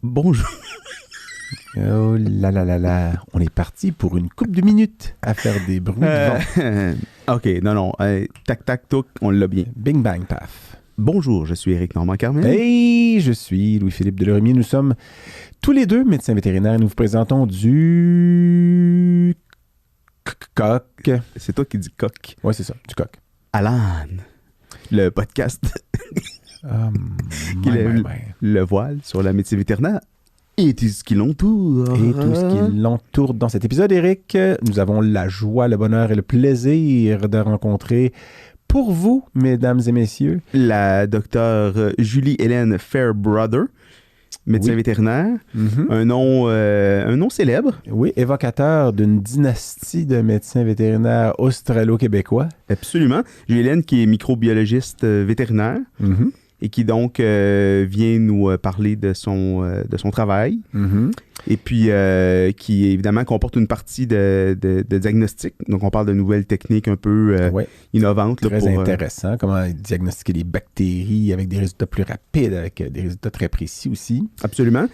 Bonjour. Oh là là là là, on est parti pour une couple de minutes à faire des bruits de vent. OK, non. Tac, tac, toc, on l'a bien. Bing bang paf. Bonjour, je suis Éric Normand-Carmel. Hey, je suis Louis-Philippe Delorimier. Nous sommes tous les deux médecins vétérinaires et nous vous présentons du coq. C'est toi qui dis coq. Oui, c'est ça, du coq. Alan, le podcast qui lève le voile sur la médecine vétérinaire et tout ce qui l'entoure. Et tout ce qui l'entoure dans cet épisode, Éric. Nous avons la joie, le bonheur et le plaisir de rencontrer pour vous, mesdames et messieurs, la docteure Julie-Hélène Fairbrother, médecin vétérinaire. Mm-hmm. Un nom célèbre. Oui, évocateur d'une dynastie de médecins vétérinaires australo-québécois. Absolument. Julie-Hélène qui est microbiologiste vétérinaire. Mm-hmm. Et qui donc vient nous parler de son travail. Mm-hmm. Et puis qui évidemment comporte une partie de diagnostic. Donc on parle de nouvelles techniques un peu innovantes. Très là, intéressant, comment diagnostiquer les bactéries avec des résultats plus rapides, avec des résultats très précis aussi. Absolument.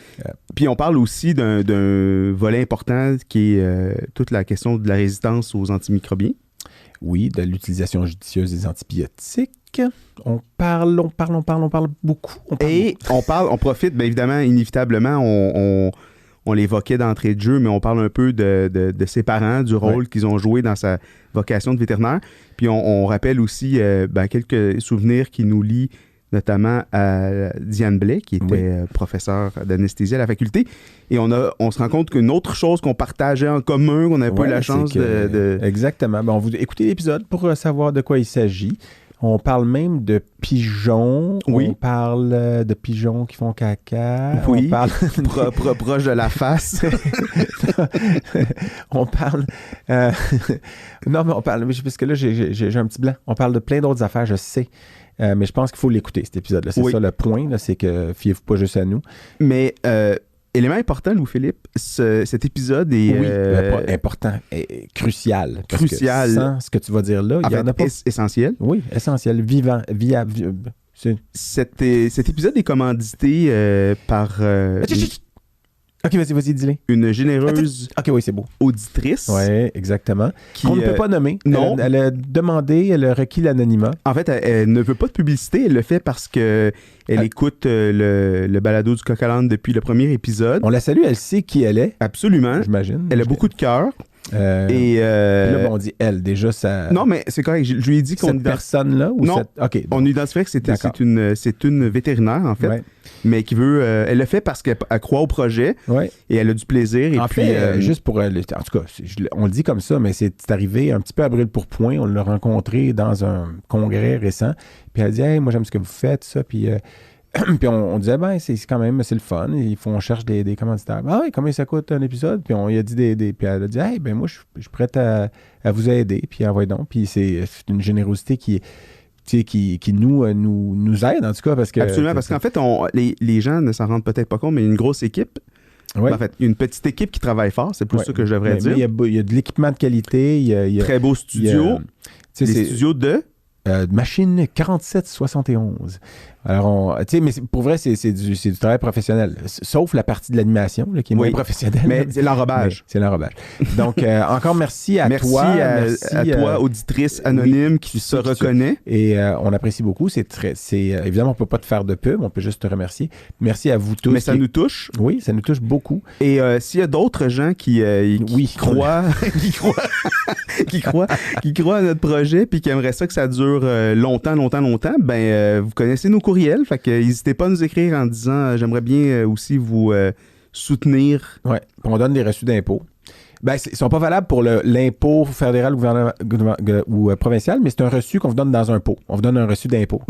Puis on parle aussi d'un volet important qui est toute la question de la résistance aux antimicrobiens. Oui, de l'utilisation judicieuse des antibiotiques. On parle beaucoup. On profite, bien évidemment, inévitablement, on l'évoquait d'entrée de jeu, mais on parle un peu de ses parents, du rôle qu'ils ont joué dans sa vocation de vétérinaire. Puis on rappelle aussi quelques souvenirs qui nous lient notamment à Diane Blais, qui était professeure d'anesthésie à la faculté. Et on se rend compte qu'une autre chose qu'on partageait en commun, qu'on avait pas eu la chance de... Exactement. On vous écoutez l'épisode pour savoir de quoi il s'agit. On parle même de pigeons. Oui. On parle de pigeons qui font caca. Oui. On parle proche de la face. On parle... Non, mais on parle... Parce que là, j'ai un petit blanc. On parle de plein d'autres affaires, je sais. Mais je pense qu'il faut l'écouter, cet épisode-là. C'est ça le point, là, c'est que fiez-vous pas juste à nous. Mais... élément important, Louis-Philippe, cet épisode est... important, crucial. Crucial. Sans ce que tu vas dire là, il y en a pas... essentiel. Oui, essentiel, vivant, viable. Cet épisode est commandité par... OK, vas-y, dis-le. Une généreuse OK, oui, c'est beau. auditrice. Oui, exactement. Qu'on ne peut pas nommer. Non. Elle a demandé, elle a requis l'anonymat. En fait, elle ne veut pas de publicité. Elle le fait parce que elle écoute le balado du Coq-à-l'âne depuis le premier épisode. On la salue, elle sait qui elle est. Absolument. J'imagine. Elle a beaucoup de cœur. Et là, on dit elle. Déjà, ça... Non, mais c'est correct. Je lui ai dit qu'on... Cette personne-là? Ou non. OK. On identifierait que c'est une vétérinaire, en fait. Ouais. Mais qui veut... elle le fait parce qu'elle croit au projet. Ouais. Et elle a du plaisir. Et en puis, fait, juste pour... en tout cas, on le dit comme ça, mais c'est arrivé un petit peu à brûle-pourpoint. On l'a rencontré dans un congrès récent. Puis elle dit « Hey, moi, j'aime ce que vous faites, ça. » Puis... puis on disait, c'est quand même, c'est le fun. On cherche des commanditaires. Ah oui, combien ça coûte un épisode? Puis on lui a dit puis elle a dit, hey, moi, je suis prête à vous aider. Puis envoyez donc. Puis c'est une générosité qui nous aide, en tout cas. Parce que, absolument, parce qu'en fait, les gens ne s'en rendent peut-être pas compte, mais il y a une grosse équipe. Oui. En fait, il y a une petite équipe qui travaille fort, c'est plus ça que je devrais dire. Il y a de l'équipement de qualité. Il y a très beau studio. Les studios de... Machine 4771. Alors, mais pour vrai, c'est du travail professionnel. Sauf la partie de l'animation, là, qui est moins professionnelle. Mais c'est l'enrobage. C'est l'enrobage. Donc, encore merci à toi. Merci à toi, auditrice anonyme qui se reconnaît. Et on apprécie beaucoup. Évidemment, on ne peut pas te faire de pub, on peut juste te remercier. Merci à vous tous. Mais ça nous touche. Oui, ça nous touche beaucoup. Et s'il y a d'autres gens qui croient qui croient à notre projet puis qui aimeraient ça que ça dure longtemps, vous connaissez nos courriels, fait que n'hésitez pas à nous écrire en disant j'aimerais bien aussi vous soutenir. Oui, on donne des reçus d'impôts. Ils ne sont pas valables pour l'impôt fédéral ou provincial, mais c'est un reçu qu'on vous donne dans un pot. On vous donne un reçu d'impôt.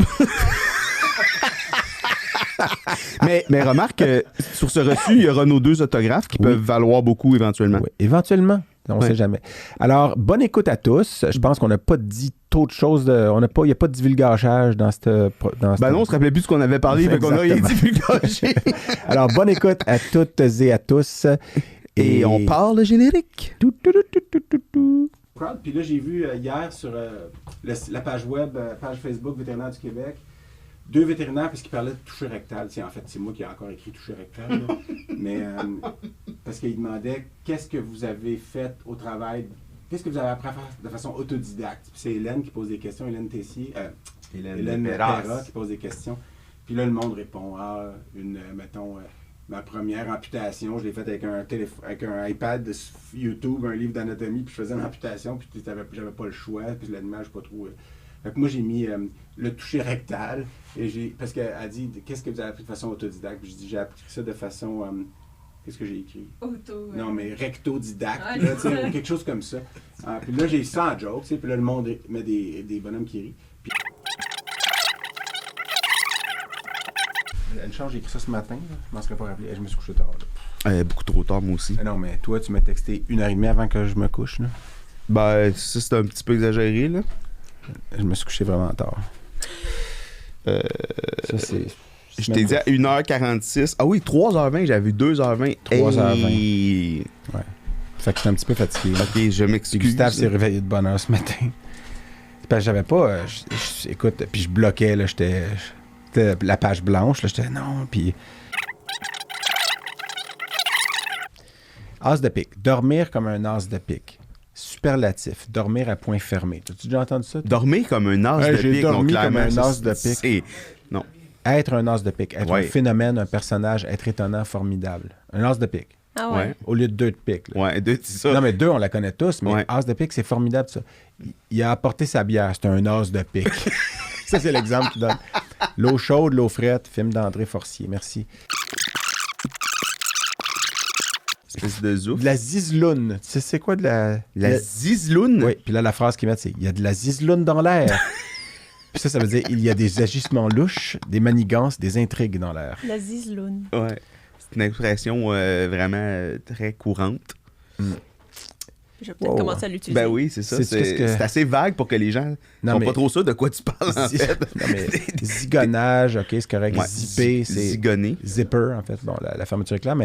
mais remarque, sur ce reçu, il y aura nos 2 autographes qui peuvent valoir beaucoup éventuellement. Oui, éventuellement. On ne sait jamais. Alors, bonne écoute à tous. Je pense qu'on n'a pas dit trop de choses. Il n'y a pas de divulgachage dans cette... non, on se rappelait plus de ce qu'on avait parlé, fait qu'on a rien divulgaché. Alors, bonne écoute à toutes et à tous. Et on parle le générique. Puis là, j'ai vu hier sur la page web, page Facebook Vétérinaire du Québec, 2 vétérinaires parce qu'ils parlaient de toucher rectal. En fait, c'est moi qui ai encore écrit toucher rectal. Là. Mais parce qu'ils demandaient qu'est-ce que vous avez fait au travail, qu'est-ce que vous avez appris à faire de façon autodidacte. Puis c'est Hélène qui pose des questions, Hélène Tessier, Hélène Perra qui pose des questions. Puis là, le monde répond mettons, ma première amputation, je l'ai faite avec un iPad de YouTube, un livre d'anatomie, puis je faisais une amputation, puis j'avais pas le choix, puis l'animal, je sais pas trop. Fait que moi, j'ai mis le toucher rectal, parce qu'elle a dit « Qu'est-ce que vous avez appris de façon autodidacte? » Puis je dis « J'ai appris ça de façon... qu'est-ce que j'ai écrit? Non, mais rectodidacte, là, ou quelque chose comme ça. Puis là, j'ai ça en joke, puis là, le monde met des bonhommes qui rient. Puis... Une chance, j'ai écrit ça ce matin, là. Je m'en serais pas rappelé. Je me suis couché tard, là. Beaucoup trop tard, moi aussi. Non, mais toi, tu m'as texté 1h30 avant que je me couche, là. Ben, ça, c'est un petit peu exagéré, là. Je me suis couché vraiment tard. Ça, c'est... Je t'ai dit à 1h46. Ah oui, 3h20, j'avais vu 2h20. 3h20. Hey. Ouais. Fait que j'étais un petit peu fatigué. Ok, je m'excuse. Gustave s'est réveillé de bonne heure ce matin. Parce que j'avais pas... écoute, puis je bloquais, là, j'étais la page blanche, là, j'étais non, puis... As de pique. Dormir comme un as de pique. Superlatif. Dormir à point fermé. T'as-tu déjà entendu ça? Dormir comme un as de pique. J'ai dormi comme un as de pique. pique. Non. Être un as de pique. Être un phénomène, un personnage, être étonnant, formidable. Un as de pique. Ah ouais? Au lieu de 2 de pique. Là. Ouais, 2, c'est ça. Non, mais 2, on la connaît tous, mais as de pique, c'est formidable, ça. Il a apporté sa bière. C'est un as de pique. Ça, c'est l'exemple qu'il donne. L'eau chaude, l'eau frette, film d'André Forcier. Merci. Espèce de zouf. De la ziseloune. Tu sais, c'est quoi de la... La ziseloune? Oui, puis là, la phrase qu'ils mettent, c'est « Il y a de la ziseloune dans l'air. » Puis ça veut dire « Il y a des agissements louches, des manigances, des intrigues dans l'air. » La ziseloune. Ouais. C'est une expression vraiment très courante. Je vais peut-être commencer à l'utiliser. Ben oui, c'est ça. C'est assez vague pour que les gens ne soient pas trop sûrs de quoi tu parles, en fait. Non, mais zigonnage, OK, c'est correct. Ouais, zipper, c'est... Zigonner. Zipper, en fait. Bon, la fermeture est claire,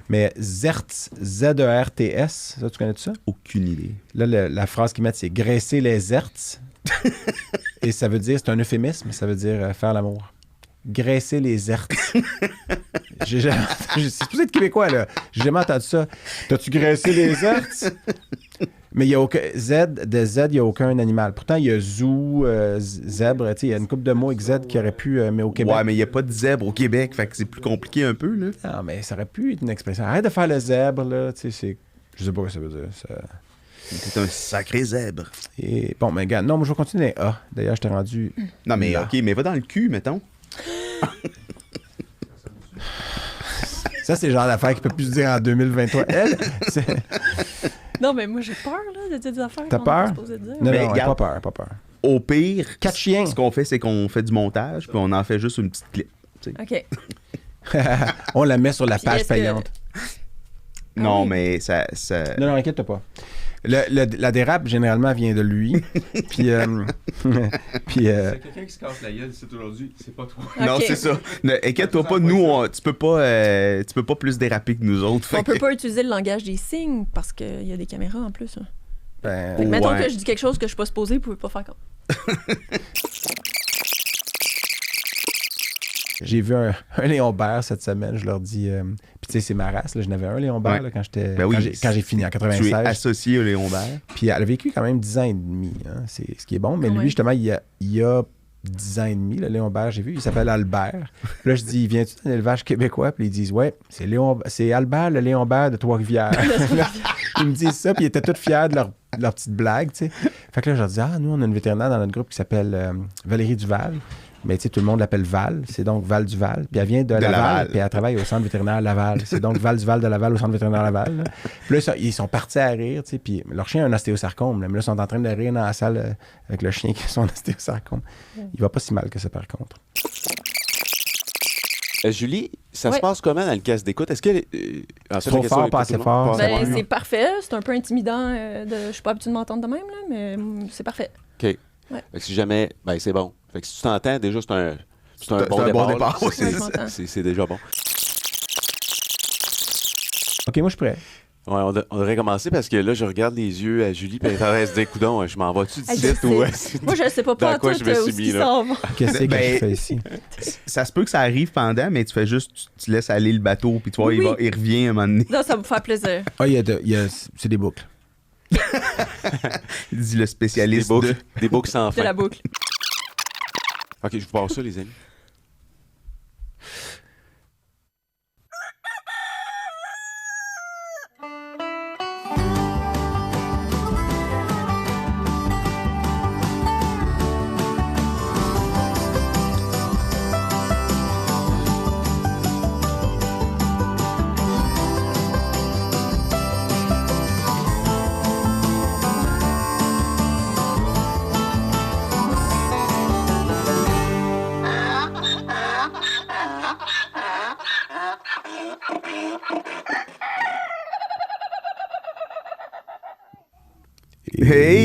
mais zerts, Z-E-R-T-S, ça, tu connais ça? Aucune idée. Là, la phrase qu'ils mettent, c'est « graisser les zerts ». Et ça veut dire, c'est un euphémisme, ça veut dire faire l'amour. Graisser les zerts. C'est supposé être québécois, là. J'ai jamais entendu ça. T'as-tu graissé les zerts? Mais il n'y a aucun... De Z, il n'y a aucun animal. Pourtant, il y a zoo, zèbre. Il y a une couple de mots avec Z qui aurait pu... mais au Québec... Ouais, mais il n'y a pas de zèbre au Québec, fait que c'est plus compliqué un peu, là. Non, mais ça aurait pu être une expression. Arrête de faire le zèbre, là. Tu sais, c'est... Je sais pas ce que ça veut dire. C'est un sacré zèbre. Et bon, mais regarde, non, moi je vais continuer A. D'ailleurs, je t'ai rendu... Non, mais là. OK, mais va dans le cul, mettons. Ça, c'est le genre d'affaire qui peut plus se dire en 2023. Elle, c'est... Non, mais moi, j'ai peur, là, de dire des affaires. T'as peur? Non, mais regarde, pas peur. Au pire, 4 chiens. Ce qu'on fait, c'est qu'on fait du montage, puis on en fait juste une petite clip. T'sais. OK. On la met sur la page payante. Non, mais ça... Non, inquiète-toi pas. La dérape, généralement, vient de lui. Puis... C'est quelqu'un qui se casse la gueule, c'est aujourd'hui. C'est pas toi. Non, Okay. c'est ça. Inquiète-toi pas, nous, tu peux pas plus déraper que nous autres. On peut pas utiliser le langage des signes parce qu'il y a des caméras en plus. Hein. Ben, Fait que mettons que je dis quelque chose que je suis pas supposé, vous pouvez pas faire comme. J'ai vu un léonbert cette semaine, je leur dis... Puis tu sais, c'est ma race, là, je n'avais un léonbert là, quand j'étais... Ben oui, quand j'ai fini en 96. Tu es associé au léonbert. Puis elle a vécu quand même 10 ans et demi, hein, c'est ce qui est bon. Mais lui, justement, il y a 10 ans et demi, le léonbert, j'ai vu, il s'appelle Albert. Puis là, je dis, viens-tu d'un élevage québécois? Puis ils disent, ouais, c'est Albert, le léonbert de Trois-Rivières. Ils me disent ça, puis ils étaient tous fiers de leur petite blague, tu sais. Fait que là, je leur dis, nous, on a une vétérinaire dans notre groupe qui s'appelle Valérie Duval. Mais tu sais, tout le monde l'appelle Val. C'est donc Val Duval. Puis elle vient de Laval. Puis elle travaille au centre vétérinaire Laval. C'est donc Val Duval de Laval au centre vétérinaire Laval. Là. Puis là, ils sont partis à rire. Tu sais, puis leur chien a un ostéosarcome. Là, mais là, ils sont en train de rire dans la salle avec le chien qui a son ostéosarcome. Il va pas si mal que ça, par contre. Julie, ça se passe comment dans le casque d'écoute? Est-ce que... trop fort, pas assez fort? Ben, c'est parfait. C'est un peu intimidant. Je suis pas habituée de m'entendre de même, là, mais c'est parfait. OK. Ouais. Fait que si jamais... Ben, c'est bon. Fait que si tu t'entends, déjà, c'est un bon départ. Oui, c'est déjà bon. OK, moi, je suis prêt. Ouais, on devrait commencer parce que là, je regarde les yeux à Julie et elle est en train de se dire, coudonc, je m'en vais-tu Ah, d'ici je ou Moi, je sais pas dans à quoi tout je me où suis ce mis, qu'ils là? s'en vont. Qu'est-ce que Ben, je fais ici? Ça se peut que ça arrive pendant, mais tu fais juste, tu laisses aller le bateau, puis tu vois, Oui. il revient à un moment donné. Non, ça va me faire plaisir. Ah, c'est des boucles. Il dit le spécialiste Des boucles sans De fin. la boucle. OK, je vous passe ça, les amis.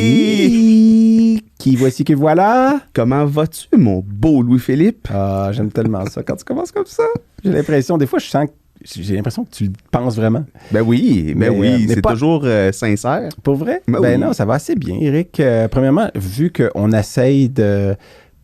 Hey! Qui voici que voilà? Comment vas-tu, mon beau Louis-Philippe? Ah, j'aime tellement ça. Quand tu commences comme ça, j'ai l'impression que tu le penses vraiment. Ben oui, Mais c'est pas- toujours sincère. Pour vrai? Ben Ben oui. non, ça va assez bien, Eric. Premièrement, vu qu'on essaye de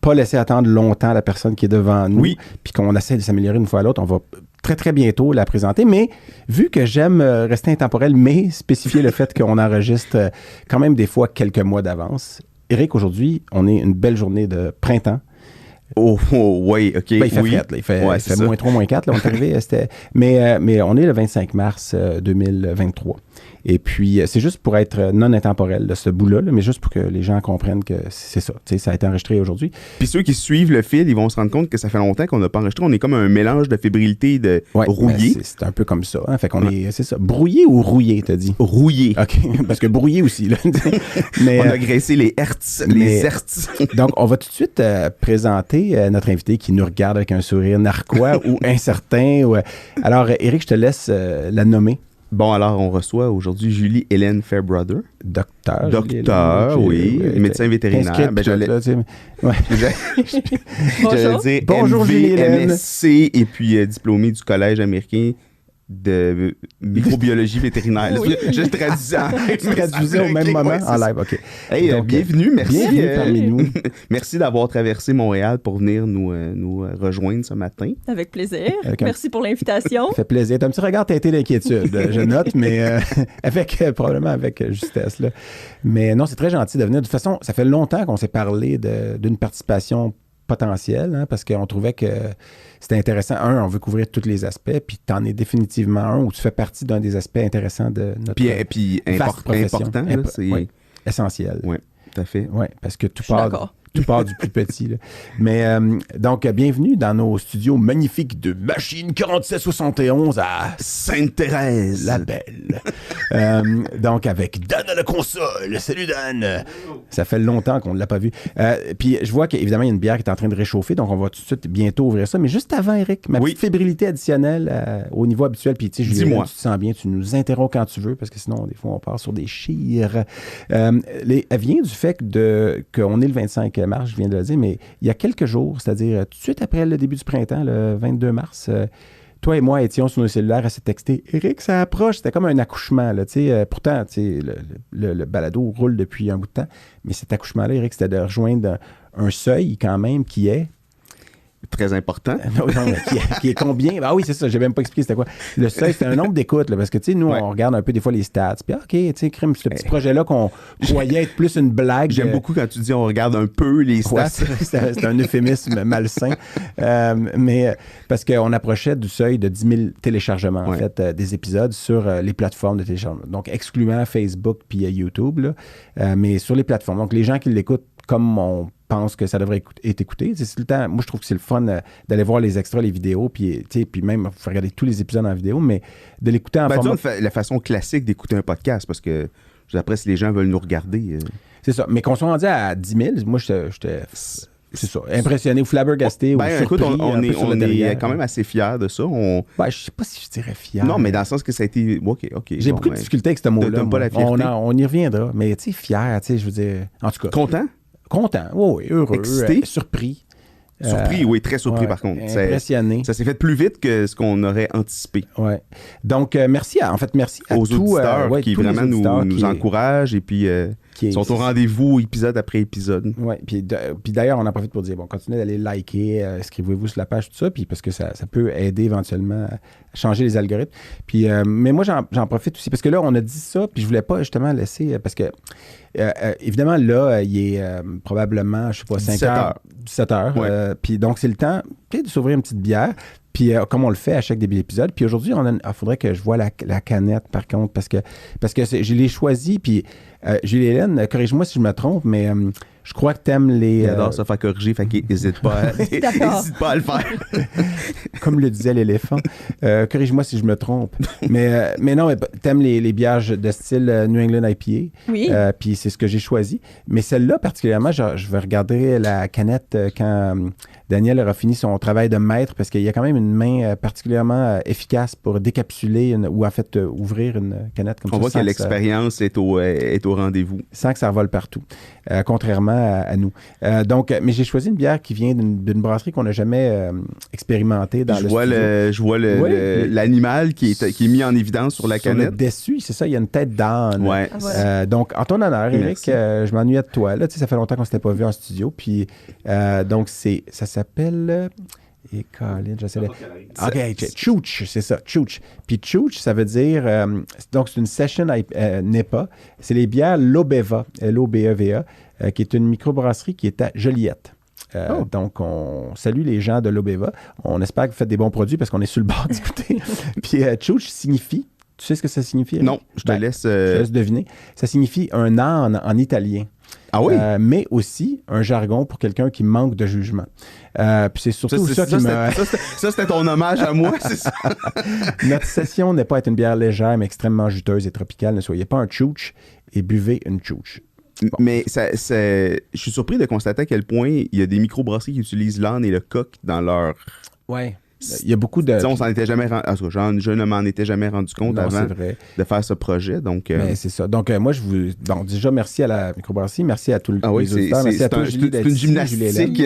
pas laisser attendre longtemps la personne qui est devant nous, Oui. puis qu'on essaie de s'améliorer une fois à l'autre, on va très, très bientôt la présenter. Mais vu que j'aime rester intemporel, mais spécifier le fait qu'on enregistre quand même des fois quelques mois d'avance, Eric, aujourd'hui, on est une belle journée de printemps. Oh, oui, OK. Ben, il fait oui. fret, là. Il fait, Ouais, il c'est fait ça. moins 3, moins 4. Là, on est arrivé, mais on est le 25 mars 2023. Et puis, c'est juste pour être non intemporel, de ce bout-là, là, mais juste pour que les gens comprennent que c'est ça. Tu sais, ça a été enregistré aujourd'hui. Puis ceux qui suivent le fil, ils vont se rendre compte que ça fait longtemps qu'on n'a pas enregistré. On est comme un mélange de fébrilité et de Ouais, rouillé. ben, c'est un peu comme ça. Hein? Fait qu'on est, c'est ça. Brouillé ou rouillé, t'as dit? Rouillé. OK. Parce que brouillé aussi, là. Mais, On a graissé les hertz, mais- les hertz. donc, on va tout de suite présenter notre invité qui nous regarde avec un sourire narquois ou incertain. Alors, Eric, je te laisse la nommer. Bon, alors, on reçoit aujourd'hui Julie Hélène Fairbrother. Docteur. Docteur, oui, médecin vétérinaire. Inscrite, Ben, j'allais là, tu sais, ouais. Bonjour. dire Bonjour, MV, Julie Hélène. MSc et puis diplômé du Collège américain de microbiologie vétérinaire. Oui. Je le traduisais en Tu traduisais au même moment en live, OK. Hey, Donc, bienvenue, merci. bienvenue parmi nous. Merci d'avoir traversé Montréal pour venir nous rejoindre ce matin. Avec plaisir. Avec un- Merci pour l'invitation. Ça fait plaisir. T'as un petit regard teinté d'inquiétude, je note, mais probablement avec justesse. Là. Mais non, c'est très gentil de venir. De toute façon, ça fait longtemps qu'on s'est parlé d'une participation potentielle, hein, parce qu'on trouvait que c'était intéressant. On veut couvrir tous les aspects, puis tu en es définitivement un où tu fais partie d'un des aspects intéressants de notre Puis vaste profession. important, là, c'est... Oui, essentiel. Oui, tout à fait. Oui, parce que Je suis d'accord. tout part du plus petit. Là. Mais donc, bienvenue dans nos studios magnifiques de Machine 4771 à Sainte-Thérèse. La Belle. Donc, avec Dan à la console. Salut Dan. Ça fait longtemps qu'on ne l'a pas vu. Puis, je vois qu'évidemment, il y a une bière qui est en train de réchauffer, donc on va tout de suite bientôt ouvrir ça. Mais juste avant, Eric, ma petite fébrilité additionnelle au niveau habituel. Puis, tu sais, Julien, tu te sens bien, tu nous interromps quand tu veux, parce que sinon, des fois, on part sur des chires. Elle vient du fait qu'on est le 25 mars, je viens de le dire, mais il y a quelques jours, c'est-à-dire tout de suite après le début du printemps, le 22 mars, toi et moi étions sur nos cellulaires à se texter. Eric, ça approche. C'était comme un accouchement. Là, pourtant, le balado roule depuis un bout de temps, mais cet accouchement-là, Eric, c'était de rejoindre un seuil quand même qui est... Très important. Non, qui est combien? Ah oui, c'est ça, j'ai même pas expliqué c'était quoi. Le seuil, c'est un nombre d'écoutes, là, parce que, tu sais, nous, on regarde un peu des fois les stats, puis OK, tu sais, crime, ce petit projet-là qu'on croyait être plus une blague. J'aime beaucoup quand tu dis on regarde un peu les stats. Ouais, c'est un euphémisme malsain. Mais parce qu'on approchait du seuil de 10 000 téléchargements, en fait, des épisodes sur les plateformes de téléchargement. Donc, excluant Facebook puis YouTube, là, mais sur les plateformes. Donc, les gens qui l'écoutent comme on pense que ça devrait être écouté. C'est le temps, moi, je trouve que c'est le fun d'aller voir les extras, les vidéos, puis même regarder tous les épisodes en vidéo, mais de l'écouter en format... la façon classique d'écouter un podcast, parce que, après, si les gens veulent nous regarder... C'est ça. Mais qu'on soit rendu à 10 000, moi, j'étais... C'est ça. Impressionné ou flabbergasté ou surpris. Écoute, on est quand même assez fiers de ça. Je sais pas si je dirais fier. Non, mais dans le sens que ça a été... OK. J'ai beaucoup de difficultés avec ce mot-là. T'as pas la fierté. On y reviendra. Mais tu sais, fier, tu sais, je veux dire... En tout cas... Content? Content, oui, heureux, excité, surpris. Surpris, oui, très surpris par contre. Impressionné. Ça s'est fait plus vite que ce qu'on aurait anticipé. Ouais. Donc, merci à aux auditeurs qui vraiment nous encouragent et puis sont au rendez-vous épisode après épisode. Oui, puis d'ailleurs, on en profite pour dire, continuez d'aller liker, inscrivez-vous sur la page, tout ça, puis parce que ça peut aider éventuellement à changer les algorithmes. Puis, mais moi, j'en profite aussi, parce que là, on a dit ça, puis je voulais pas justement laisser, parce que évidemment, là, il est probablement, je sais pas, 17 heures. Ouais. Puis donc, c'est le temps peut-être de s'ouvrir une petite bière. Puis comme on le fait à chaque début d'épisode. Puis aujourd'hui, il faudrait que je vois la canette, par contre, parce que je l'ai choisi. Puis Julie-Hélène, corrige-moi si je me trompe, mais je crois que t'aimes les... Il adore se faire corriger, fait qu'il n'hésite pas à le faire. Comme le disait l'éléphant. Corrige-moi si je me trompe. mais non, t'aimes les bières de style New England IPA. Oui. Puis c'est ce que j'ai choisi. Mais celle-là, particulièrement, je vais regarder la canette quand Daniel aura fini son travail de maître, parce qu'il y a quand même une main particulièrement efficace pour décapsuler ou en fait ouvrir une canette comme ça. On voit que l'expérience est au rendez-vous. Sans que ça revole partout, contrairement à nous. Mais j'ai choisi une bière qui vient d'une brasserie qu'on n'a jamais expérimentée dans le studio. Je vois l'animal qui est mis en évidence sur la canette. Sur le dessus, c'est ça, il y a une tête d'âne. Ouais. Donc, en ton honneur, Éric, je m'ennuyais de toi. Là, ça fait longtemps qu'on ne s'était pas vu en studio. Puis, donc, ça s'appelle... Et Colin, j'essaie de... OK, Chooch, c'est ça, Chooch. Puis Chooch, ça veut dire... donc, c'est une session NEPA. C'est les bières Lobeva, L-O-B-E-V-A, qui est une microbrasserie qui est à Joliette. Donc, on salue les gens de Lobeva. On espère que vous faites des bons produits parce qu'on est sur le bord d'écouter. Puis Chooch signifie... Tu sais ce que ça signifie? Non, je te laisse deviner. Ça signifie un âne en italien. Ah oui? Mais aussi un jargon pour quelqu'un qui manque de jugement. Puis c'est surtout ça qui me... Ça, c'était ton hommage à moi, c'est ça? Notre session n'est pas être une bière légère, mais extrêmement juteuse et tropicale. Ne soyez pas un chooch et buvez une chooch. Bon. Mais je suis surpris de constater à quel point il y a des microbrasseries qui utilisent l'âne et le coq dans leur... Ouais. Il y a beaucoup de... on s'en était jamais je ne m'en étais jamais rendu compte avant de faire ce projet. Donc, mais c'est ça. Donc, moi, déjà, merci à la microbrasserie, merci à tous les auditeurs, merci à toi, Julie, c'est une gymnastique.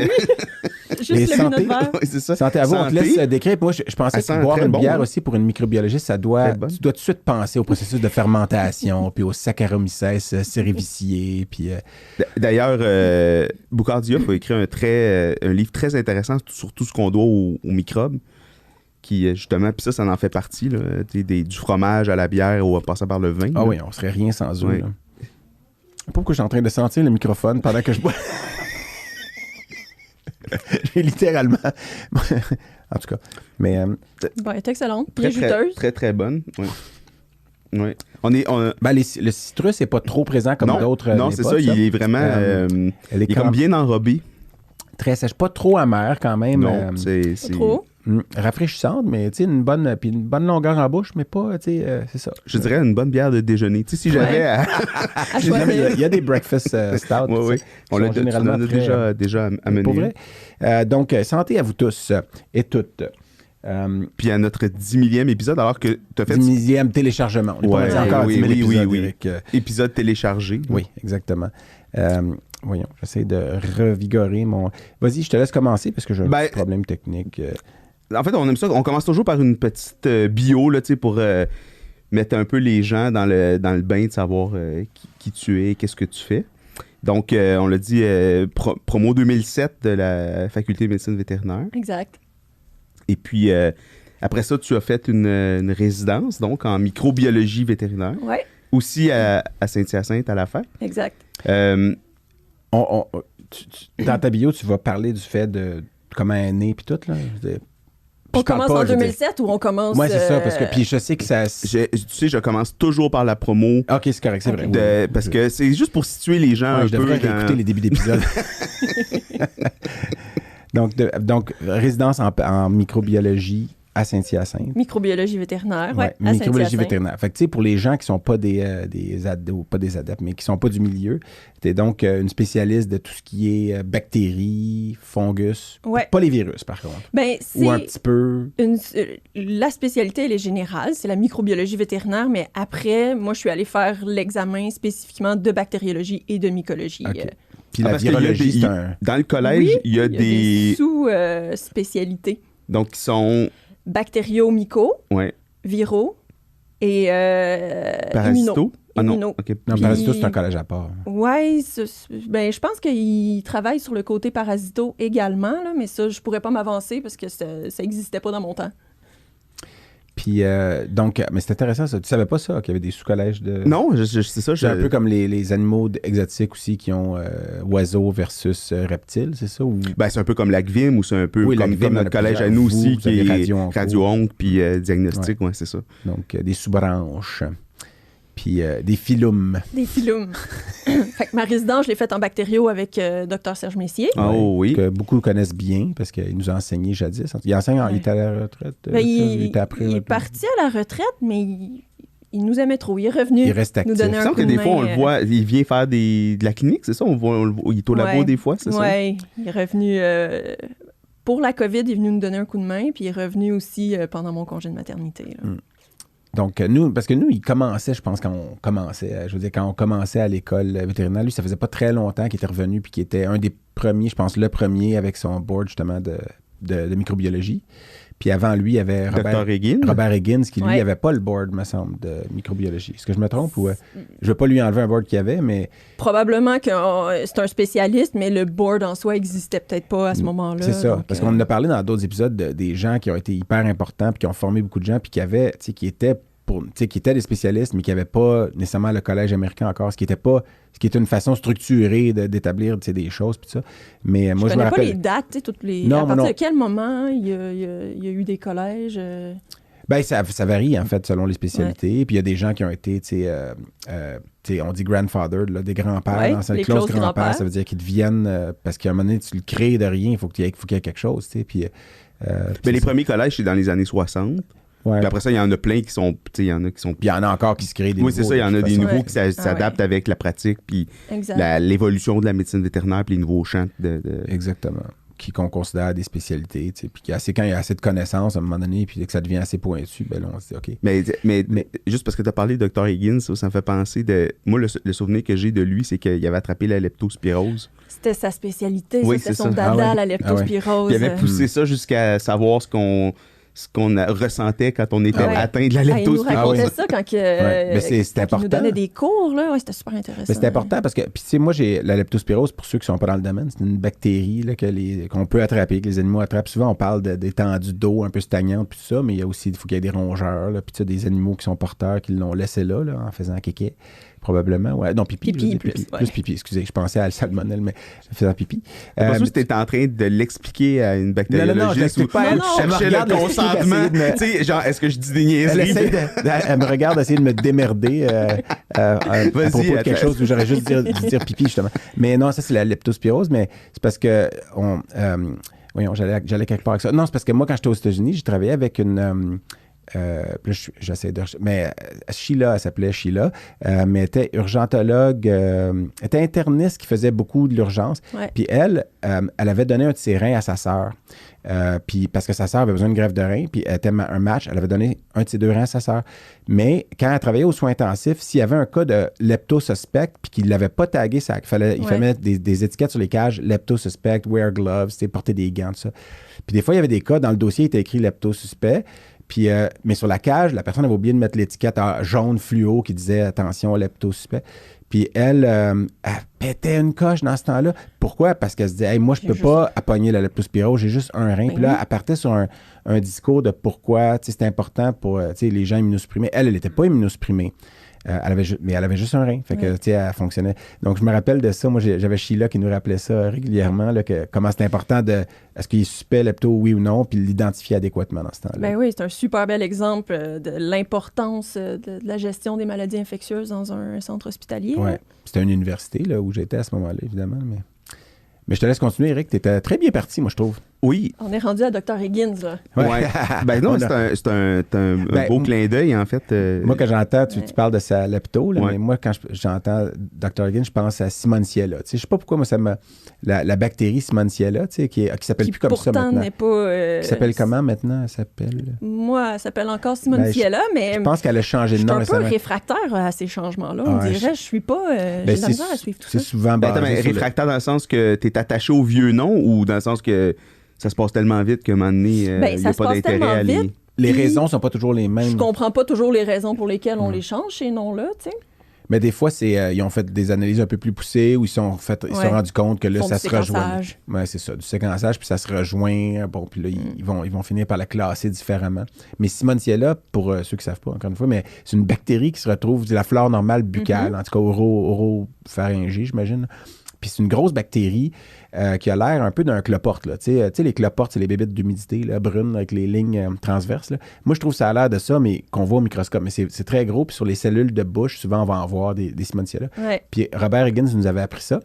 Juste santé, c'est ça. Santé à vous, on te laisse décrire. Moi, je pensais que boire une bière aussi pour une microbiologiste, tu dois tout de suite penser au processus de fermentation, puis au Saccharomyces cerevisiae. Puis, D'ailleurs, Boucardia a écrit un livre très intéressant sur tout ce qu'on doit aux microbes. Qui, justement, puis ça en fait partie, là, du fromage à la bière ou en passant par le vin. Ah oui, on serait rien sans eux. Oui. Pourquoi je suis en train de sentir le microphone pendant que je bois? J'ai littéralement... en tout cas, mais... elle est excellente, très juteuse. Très, très bonne, oui. Oui. Le citrus n'est pas trop présent comme d'autres. Non, c'est ça, il est vraiment... il est comme bien enrobé. Très sèche, pas trop amer quand même. Non, c'est... trop. Rafraîchissante, mais une bonne longueur en bouche, mais pas, c'est ça. Je dirais une bonne bière de déjeuner. Si j'avais à choisir. Il y a des breakfast stout. Oui. On l'a généralement déjà amené. Pour vrai. Donc, santé à vous tous et toutes. Puis à notre 10 millième épisode, alors que tu as fait... 10 millième téléchargement. On n'est pas encore à 10 000 épisodes, Eric. Épisode téléchargé. Oui, exactement. Voyons, j'essaie de revigorer mon... Vas-y, je te laisse commencer parce que j'ai un petit problème technique. En fait, on aime ça. On commence toujours par une petite bio là, pour mettre un peu les gens dans le bain de savoir qui tu es, qu'est-ce que tu fais. Donc, on l'a dit, promo 2007 de la Faculté de médecine vétérinaire. Exact. Et puis, après ça, tu as fait une résidence, donc en microbiologie vétérinaire. Oui. Aussi à Saint-Hyacinthe, à la fac. Exact. Dans ta bio, tu vas parler du fait de comment elle est née puis tout, là? On commence en 2007 ou on commence... Oui, c'est ça, parce que puis je sais que ça... je commence toujours par la promo. OK, c'est correct, c'est vrai. Parce que c'est juste pour situer les gens un peu. Je devrais réécouter les débuts d'épisode. donc, résidence en microbiologie à Saint-Hyacinthe. Microbiologie vétérinaire, oui, à microbiologie vétérinaire. Fait que, tu sais, pour les gens qui ne sont pas des adeptes, mais qui ne sont pas du milieu, tu es donc une spécialiste de tout ce qui est bactéries, fungus. Ouais. Pas les virus, par contre. Ou un petit peu... La spécialité, elle est générale, c'est la microbiologie vétérinaire, mais après, moi, je suis allée faire l'examen spécifiquement de bactériologie et de mycologie. Okay. Puis la parce qu'il y a virologie, des- c'est un... Dans le collège, Oui, il y a des... sous-spécialités. Donc, qui sont... Bactério-myco, Ouais. viraux et Parasito? Ah non. immuno. OK. Non, Puis- Parasito, c'est un collège à part. Oui, ben, je pense qu'il travaille sur le côté parasito également, là, mais ça, je pourrais pas m'avancer parce que ça n'existait pas dans mon temps. Puis, donc, mais c'est intéressant ça. Tu savais pas ça, qu'il y avait des sous-collèges de... Non, c'est ça. C'est un peu comme les animaux exotiques aussi qui ont oiseaux versus reptiles, c'est ça? Ou... Ben, c'est un peu comme la GVIM ou c'est un peu Oui, la comme GVIM, notre on a collège à plusieurs. nous Vous, aussi vous qui avez est radio-onco. radio-onc puis diagnostic, ouais, c'est ça. Donc, des sous-branches. Puis, des phylums. Des phylums. Fait que ma résidence, je l'ai faite en bactério avec Dr Serge Messier. Ah, oh, oui. Que beaucoup connaissent bien parce qu'il nous a enseigné jadis. Il enseigne, il était à la retraite. Ben, il était après, est parti à la retraite, mais il nous aimait trop. Il est revenu Il reste nous actif. donner Il me un semble coup que de des fois, on main, le voit, il vient faire de la clinique, c'est ça? Il est au labo Ouais. des fois, c'est ça? Oui, il est revenu pour la COVID, il est venu nous donner un coup de main, puis il est revenu aussi pendant mon congé de maternité. Là. Donc, nous, parce que nous, il commençait, je pense, quand on commençait, quand on commençait à l'école vétérinaire, lui, ça faisait pas très longtemps qu'il était revenu, puis qu'il était un des premiers, je pense, le premier avec son board, justement, de microbiologie. Puis avant lui, il y avait Dr. Higgins? Robert Higgins, qui, lui, Ouais. n'avait pas le board, me semble, de microbiologie. Est-ce que je me trompe ou... je veux pas lui enlever un board qu'il avait, mais Probablement que c'est un spécialiste, mais le board en soi existait peut-être pas à ce moment-là. c'est ça. donc, Parce qu'on en a parlé dans d'autres épisodes des gens qui ont été hyper importants, puis qui ont formé beaucoup de gens, puis qui avaient, tu sais, qui étaient des spécialistes, mais qui n'avaient pas nécessairement le collège américain encore, ce qui était une façon structurée d'établir des choses, puis ça. Mais moi, je me connais pas les rappelle... dates, tu sais, toutes les. Non, à moi partir non. de quel moment il y a eu des collèges Ben, ça varie, en fait, selon les spécialités. Puis il y a des gens qui ont été, tu sais, on dit grandfather, là, des grands-pères. Ouais, dans les close close grands-pères, grands-pères. ça veut dire qu'ils deviennent... parce qu'à un moment donné, tu le crées de rien, il faut qu'il y ait quelque chose, tu sais. Puis... Mais les premiers collèges, c'est dans les années 60. Ouais. Puis après ça, il y en a plein qui sont... Tu sais, il y en a qui sont... Puis il y en a encore qui se créent des Oui, c'est nouveaux, ça. Il y en a de des toute nouveaux Ouais. qui s'adaptent avec la pratique puis Exact. l'évolution de la médecine vétérinaire puis les nouveaux champs de... Exactement. Qu'on considère des spécialités, tu sais. Puis quand il y a assez de connaissances à un moment donné, puis que ça devient assez pointu, ben là, on se dit, OK. Mais juste parce que tu as parlé de Dr. Higgins, ça me fait penser de... Moi, le souvenir que j'ai de lui, c'est qu'il avait attrapé la leptospirose. C'était sa spécialité, Oui, c'était c'est son ça. dada, Ah ouais. la leptospirose. Il avait poussé ça jusqu'à savoir ce qu'on ressentait quand on était Ouais. atteint de la Ah, il nous leptospirose. racontait oui. ça quand, Mais c'est quand il important. nous donnait des cours, là. Ouais, c'était super intéressant. Mais c'est important parce que, puis tu sais, moi, j'ai la leptospirose, pour ceux qui ne sont pas dans le domaine, c'est une bactérie là, qu'on peut attraper, que les animaux attrapent. Souvent, on parle d'étendues d'eau un peu stagnantes, puis tout ça, mais il y a aussi, il faut qu'il y ait des rongeurs, là, puis tu sais, des animaux qui sont porteurs, qui l'ont laissé là, en faisant kéké, probablement. Ouais, non, pipi. Pipi, je veux dire, plus, ouais. plus pipi, excusez, je pensais à la salmonelle, mais faisant pipi. C'est pas sûr que tu étais en train de l'expliquer à une bactériologiste je l'explique pas à elle. Non, ou non, chercher elle me regarde le l'expliquer, consentement. essayer de me- Tu sais, genre, est-ce que je dis des Elle, niaiseries? elle me regarde essayer de me démerder à propos de quelque attends. chose où j'aurais juste dû dire pipi, justement. Mais non, ça, c'est la leptospirose, mais c'est parce que voyons, j'allais quelque part avec ça. Non, c'est parce que moi, quand j'étais aux États-Unis, j'ai travaillé avec une... puis là, j'essaie de... Mais Sheila, elle s'appelait Sheila, mais elle était urgentologue, elle était interniste qui faisait beaucoup de l'urgence. Ouais. Puis elle avait donné un de ses reins à sa sœur. Puis parce que sa sœur avait besoin de greffe de rein, puis elle était un match, elle avait donné un de ses 2 reins à sa sœur. Mais quand elle travaillait aux soins intensifs, s'il y avait un cas de leptosuspect, puis qu'il ne l'avait pas tagué, il fallait mettre des étiquettes sur les cages, leptosuspect, wear gloves, porter des gants, tout ça. Puis des fois, il y avait des cas, dans le dossier, il était écrit leptosuspect. Puis, mais sur la cage, la personne avait oublié de mettre l'étiquette jaune fluo qui disait « Attention, leptosuspect ». Puis elle pétait une coche dans ce temps-là. Pourquoi? Parce qu'elle se disait hey, « Moi, je peux pas appogner la leptospirose, j'ai juste un rein. » Ben Puis là, oui. elle partait sur un discours de pourquoi c'est important pour les gens immunosupprimés. Elle n'était pas immunosupprimée. Mais elle avait juste un rein. Fait que, tu sais, elle fonctionnait. Donc, je me rappelle de ça. Moi, j'avais Sheila qui nous rappelait ça régulièrement, là, comment c'est important est-ce qu'il est suspect lepto, oui ou non, puis l'identifier adéquatement dans ce temps-là. Ben oui, c'est un super bel exemple de l'importance de la gestion des maladies infectieuses dans un centre hospitalier. Ouais. C'était une université là, où j'étais à ce moment-là, évidemment. Mais je te laisse continuer, Eric. Tu étais très bien parti, moi, je trouve. Oui. On est rendu à Dr. Higgins, là. Ouais. Ben non, c'est un beau clin d'œil, en fait. Moi, quand j'entends, tu parles de sa lepto, là, mais moi, quand j'entends Dr. Higgins, je pense à Simontiella. Je sais pas pourquoi, moi, la bactérie Simontiella, qui s'appelle plus comme ça maintenant. Pourtant n'est pas... qui s'appelle comment maintenant? Elle s'appelle... Moi, elle s'appelle encore Simontiella, mais... Je pense qu'elle a changé de nom récemment. Je suis un peu réfractaire à ces changements-là. On dirait, je suis pas... j'ai de la misère à suivre tout ça. C'est souvent basé réfractaire dans le sens que tu es attaché au vieux nom ou dans le sens que ça se passe tellement vite qu'à un moment donné, il n'y a pas d'intérêt à aller... Les raisons sont pas toujours les mêmes. Je comprends pas toujours les raisons pour lesquelles on les change, ces noms-là, tu sais. Mais des fois, ils ont fait des analyses un peu plus poussées où ils se sont rendus compte que là, ça se rejoint. Oui, c'est ça, du séquençage, puis ça se rejoint. Bon, puis là, ils vont finir par la classer différemment. Mais Simontiella, pour ceux qui ne savent pas, encore une fois, mais c'est une bactérie qui se retrouve de la flore normale buccale, en tout cas oropharyngée, j'imagine. Puis c'est une grosse bactérie qui a l'air un peu d'un cloporte. Là. Tu sais, les cloportes, c'est les bébites d'humidité là, brunes avec les lignes transverses. Là. Moi, je trouve que ça a l'air de ça, mais qu'on voit au microscope. Mais c'est très gros. Puis sur les cellules de bouche, souvent, on va en voir des Simontiella. Ouais. Puis Robert Higgins nous avait appris ça.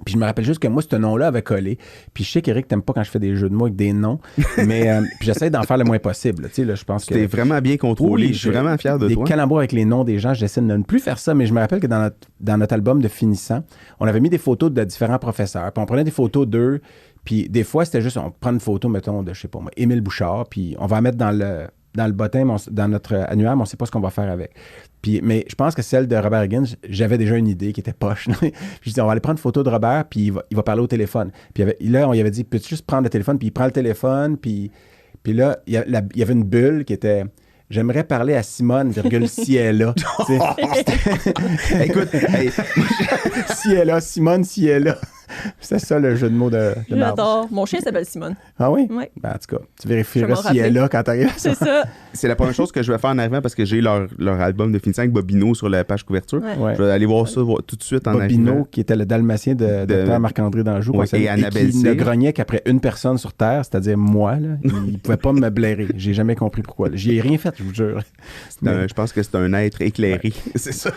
Puis je me rappelle juste que moi, ce nom-là avait collé. Puis je sais qu'Éric, t'aimes pas quand je fais des jeux de mots avec des noms, mais puis j'essaie d'en faire le moins possible. Tu sais, là, je pense que... C'était vraiment bien contrôlé. Je suis vraiment fier de toi. Des calembours avec les noms des gens, j'essaie de ne plus faire ça, mais je me rappelle que dans notre album de finissant, on avait mis des photos de différents professeurs. Puis on prenait des photos d'eux, puis des fois, c'était juste, on prend une photo, mettons, de, je sais pas moi, Émile Bouchard, puis on va la mettre dans le bottin, dans notre annuaire, mais on ne sait pas ce qu'on va faire avec. Puis, mais je pense que celle de Robert Higgins, j'avais déjà une idée qui était poche. Puis je dis, on va aller prendre une photo de Robert, puis il va parler au téléphone. Puis là, on lui avait dit, peux-tu juste prendre le téléphone? Puis il prend le téléphone, puis là, il y avait une bulle qui était... J'aimerais parler à Simone, si elle est là. Écoute, si elle est là, Simone, si elle est là. C'est ça le jeu de mots de J'adore. Mon chien s'appelle Simone. Ah oui? Oui. Ben, en tout cas, tu vérifieras si elle est là quand t'arrives. C'est ça. C'est la première chose que je vais faire en arrivant parce que j'ai leur album de finissant avec Bobino sur la page couverture. Ouais. Je vais aller voir ça tout de suite en Bobino, arrivant. qui était le dalmatien de Dr. Marc-André Danjou. Ouais, et Annabelle qui ne grognait qu'après une personne sur Terre, c'est-à-dire moi. Là, il ne pouvait pas me blairer. J'ai jamais compris pourquoi. J'y ai rien fait, je vous jure. Je pense que c'est un être éclairé. C'est ça.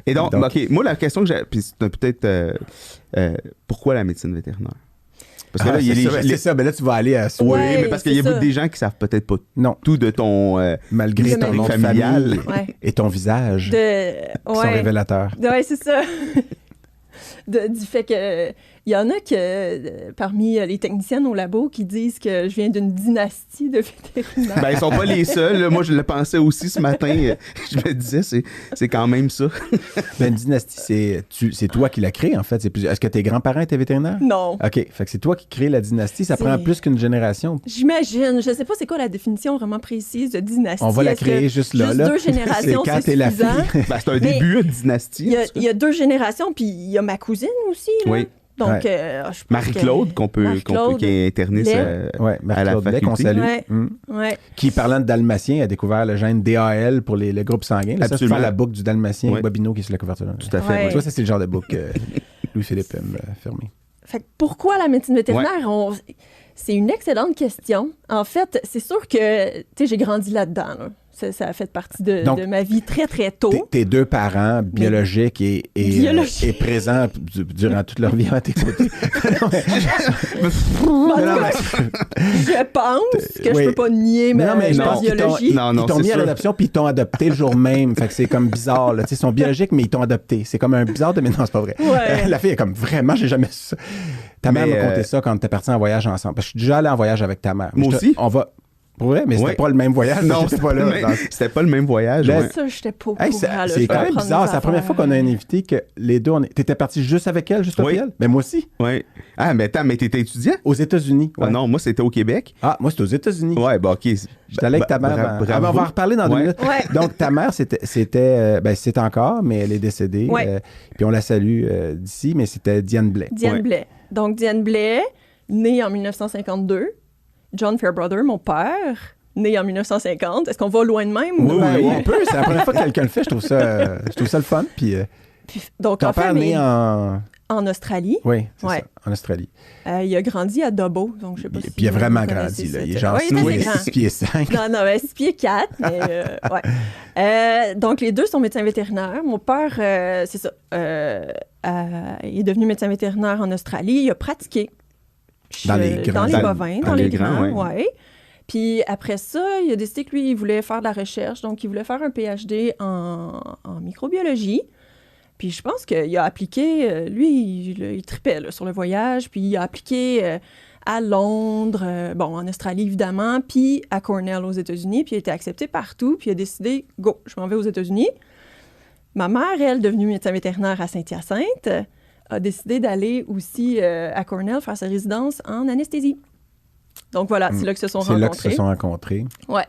Et donc, OK, moi, la question que j'ai... Puis c'est peut-être... pourquoi la médecine vétérinaire? Parce que là, c'est ça, mais là, tu vas aller à... Oui, mais parce qu'il y a des gens qui savent peut-être pas tout de ton... malgré ton nom familial et ton visage, qui sont révélateurs. Oui, c'est ça. Du fait que il y en a que parmi les techniciennes au labo qui disent que je viens d'une dynastie de vétérinaires. Ben, ils sont pas les seuls. Là. Moi, je le pensais aussi ce matin. Je me disais, c'est quand même ça. Ben, une dynastie, c'est toi qui l'as créée, en fait. Est-ce que tes grands-parents étaient vétérinaires? Non. OK. Fait que c'est toi qui crée la dynastie. Ça prend plus qu'une génération. J'imagine. Je sais pas c'est quoi la définition vraiment précise de dynastie. On va la créer juste là. Juste 2 générations, c'est quand t'es la fille. Ben, c'est un début de dynastie. Il y a 2 générations, puis il y a ma cousine aussi. Là. Oui. Donc, Marie-Claude, qui est interniste à la faculté. qu'on salue. Ouais. Qui, parlant de dalmatien, a découvert le gène DAL pour le groupe sanguin. Là, ça, c'est la boucle du dalmatien avec Bobino qui est sur la couverture. Tout à fait. Ouais. Tu vois, ça, c'est le genre de boucle que Louis-Philippe aime fermer. Fait que pourquoi la médecine vétérinaire? C'est une excellente question. En fait, c'est sûr que j'ai grandi là-dedans. Là. Ça a fait partie de ma vie très, très tôt. Tes 2 parents biologiques et présents durant toute leur vie à tes côtés. Je pense que je peux pas nier ma biologie. Ils t'ont mis à l'adoption puis ils t'ont adopté le jour même. Fait que c'est comme bizarre. Là. Ils sont biologiques, mais ils t'ont adopté. C'est comme un bizarre de... Mais non, c'est pas vrai. Ouais. La fille est comme, vraiment, j'ai jamais su ça. Ta mère m'a conté ça quand t'es parti en voyage ensemble. Parce que je suis déjà allé en voyage avec ta mère. Moi aussi. On va... Pour vrai, mais c'était pas le même voyage. Non, c'était pas là. C'était pas le même voyage. Ça, j'étais pas au courant. C'est quand même bizarre. C'est la première fois qu'on a un invité que les deux... T'étais parti juste avec elle, juste après elle? Mais moi aussi. Oui. Ah, mais attends, mais t'étais étudiant? Aux États-Unis. Ouais. Non, moi, c'était au Québec. Ah, moi, c'était aux États-Unis. Ouais, bah, OK. J'étais allé avec ta mère. On va en reparler dans 2 minutes. Ouais. Donc, ta mère, c'est encore, mais elle est décédée. Ouais. Puis on la salue d'ici, mais c'était Diane Blais. Diane Blais. Donc, Diane Blais, née en 1952. John Fairbrother, mon père, né en 1950. Est-ce qu'on va loin de même? Oui, on peut. C'est la première fois que quelqu'un le fait. Je trouve ça le fun. Puis, donc, ton père né en Australie. Oui, c'est ça, en Australie. Il a grandi à Dubbo, donc je sais pas si... Puis il a vraiment grandi, là. Il est genre 6 pieds 5. Non, 6 pieds 4, mais ouais. Donc, les deux sont médecins vétérinaires. Mon père, c'est ça, il est devenu médecin vétérinaire en Australie. Il a pratiqué Dans les bovins, dans les grands, ouais. ouais. Puis après ça, il a décidé que lui, il voulait faire de la recherche. Donc, il voulait faire un PhD en microbiologie. Puis je pense qu'il a appliqué, lui, il tripait là, sur le voyage. Puis il a appliqué à Londres, en Australie évidemment, puis à Cornell aux États-Unis. Puis il a été accepté partout. Puis il a décidé, go, je m'en vais aux États-Unis. Ma mère, elle, devenue médecin vétérinaire à Saint-Hyacinthe, a décidé d'aller aussi à Cornell faire sa résidence en anesthésie. Donc voilà, c'est là qu'ils se sont rencontrés. C'est là qu'ils se sont rencontrés. Ouais.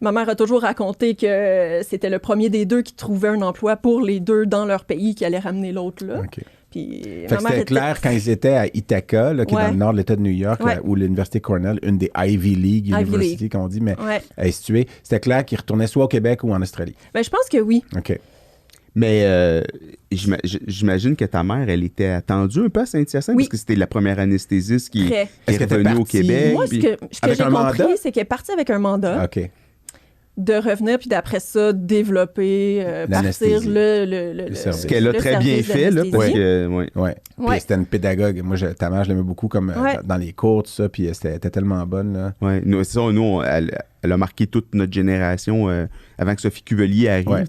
Ma mère a toujours raconté que c'était le premier des deux qui trouvait un emploi pour les deux dans leur pays qui allait ramener l'autre là. OK. Puis, fait que c'était clair quand ils étaient à Ithaca, là, qui est dans le nord de l'État de New York, là, où l'Université Cornell, une des Ivy League University, qu'on dit, mais elle est située, c'était clair qu'ils retournaient soit au Québec ou en Australie. Ben, je pense que oui. OK. Mais j'imagine que ta mère, elle était attendue un peu à Saint-Hyacinthe parce que c'était la première anesthésiste qui est revenue au Québec. Moi, ce que j'ai compris, c'est qu'elle est partie avec un mandat. OK. De revenir, puis d'après ça, développer, partir le service. Ce qu'elle a très bien fait, là, parce que... Puis c'était une pédagogue. Moi, ta mère, je l'aimais beaucoup comme dans les cours, tout ça, puis elle était tellement bonne, là. Oui, elle a marqué toute notre génération avant que Sophie Cuvelier arrive.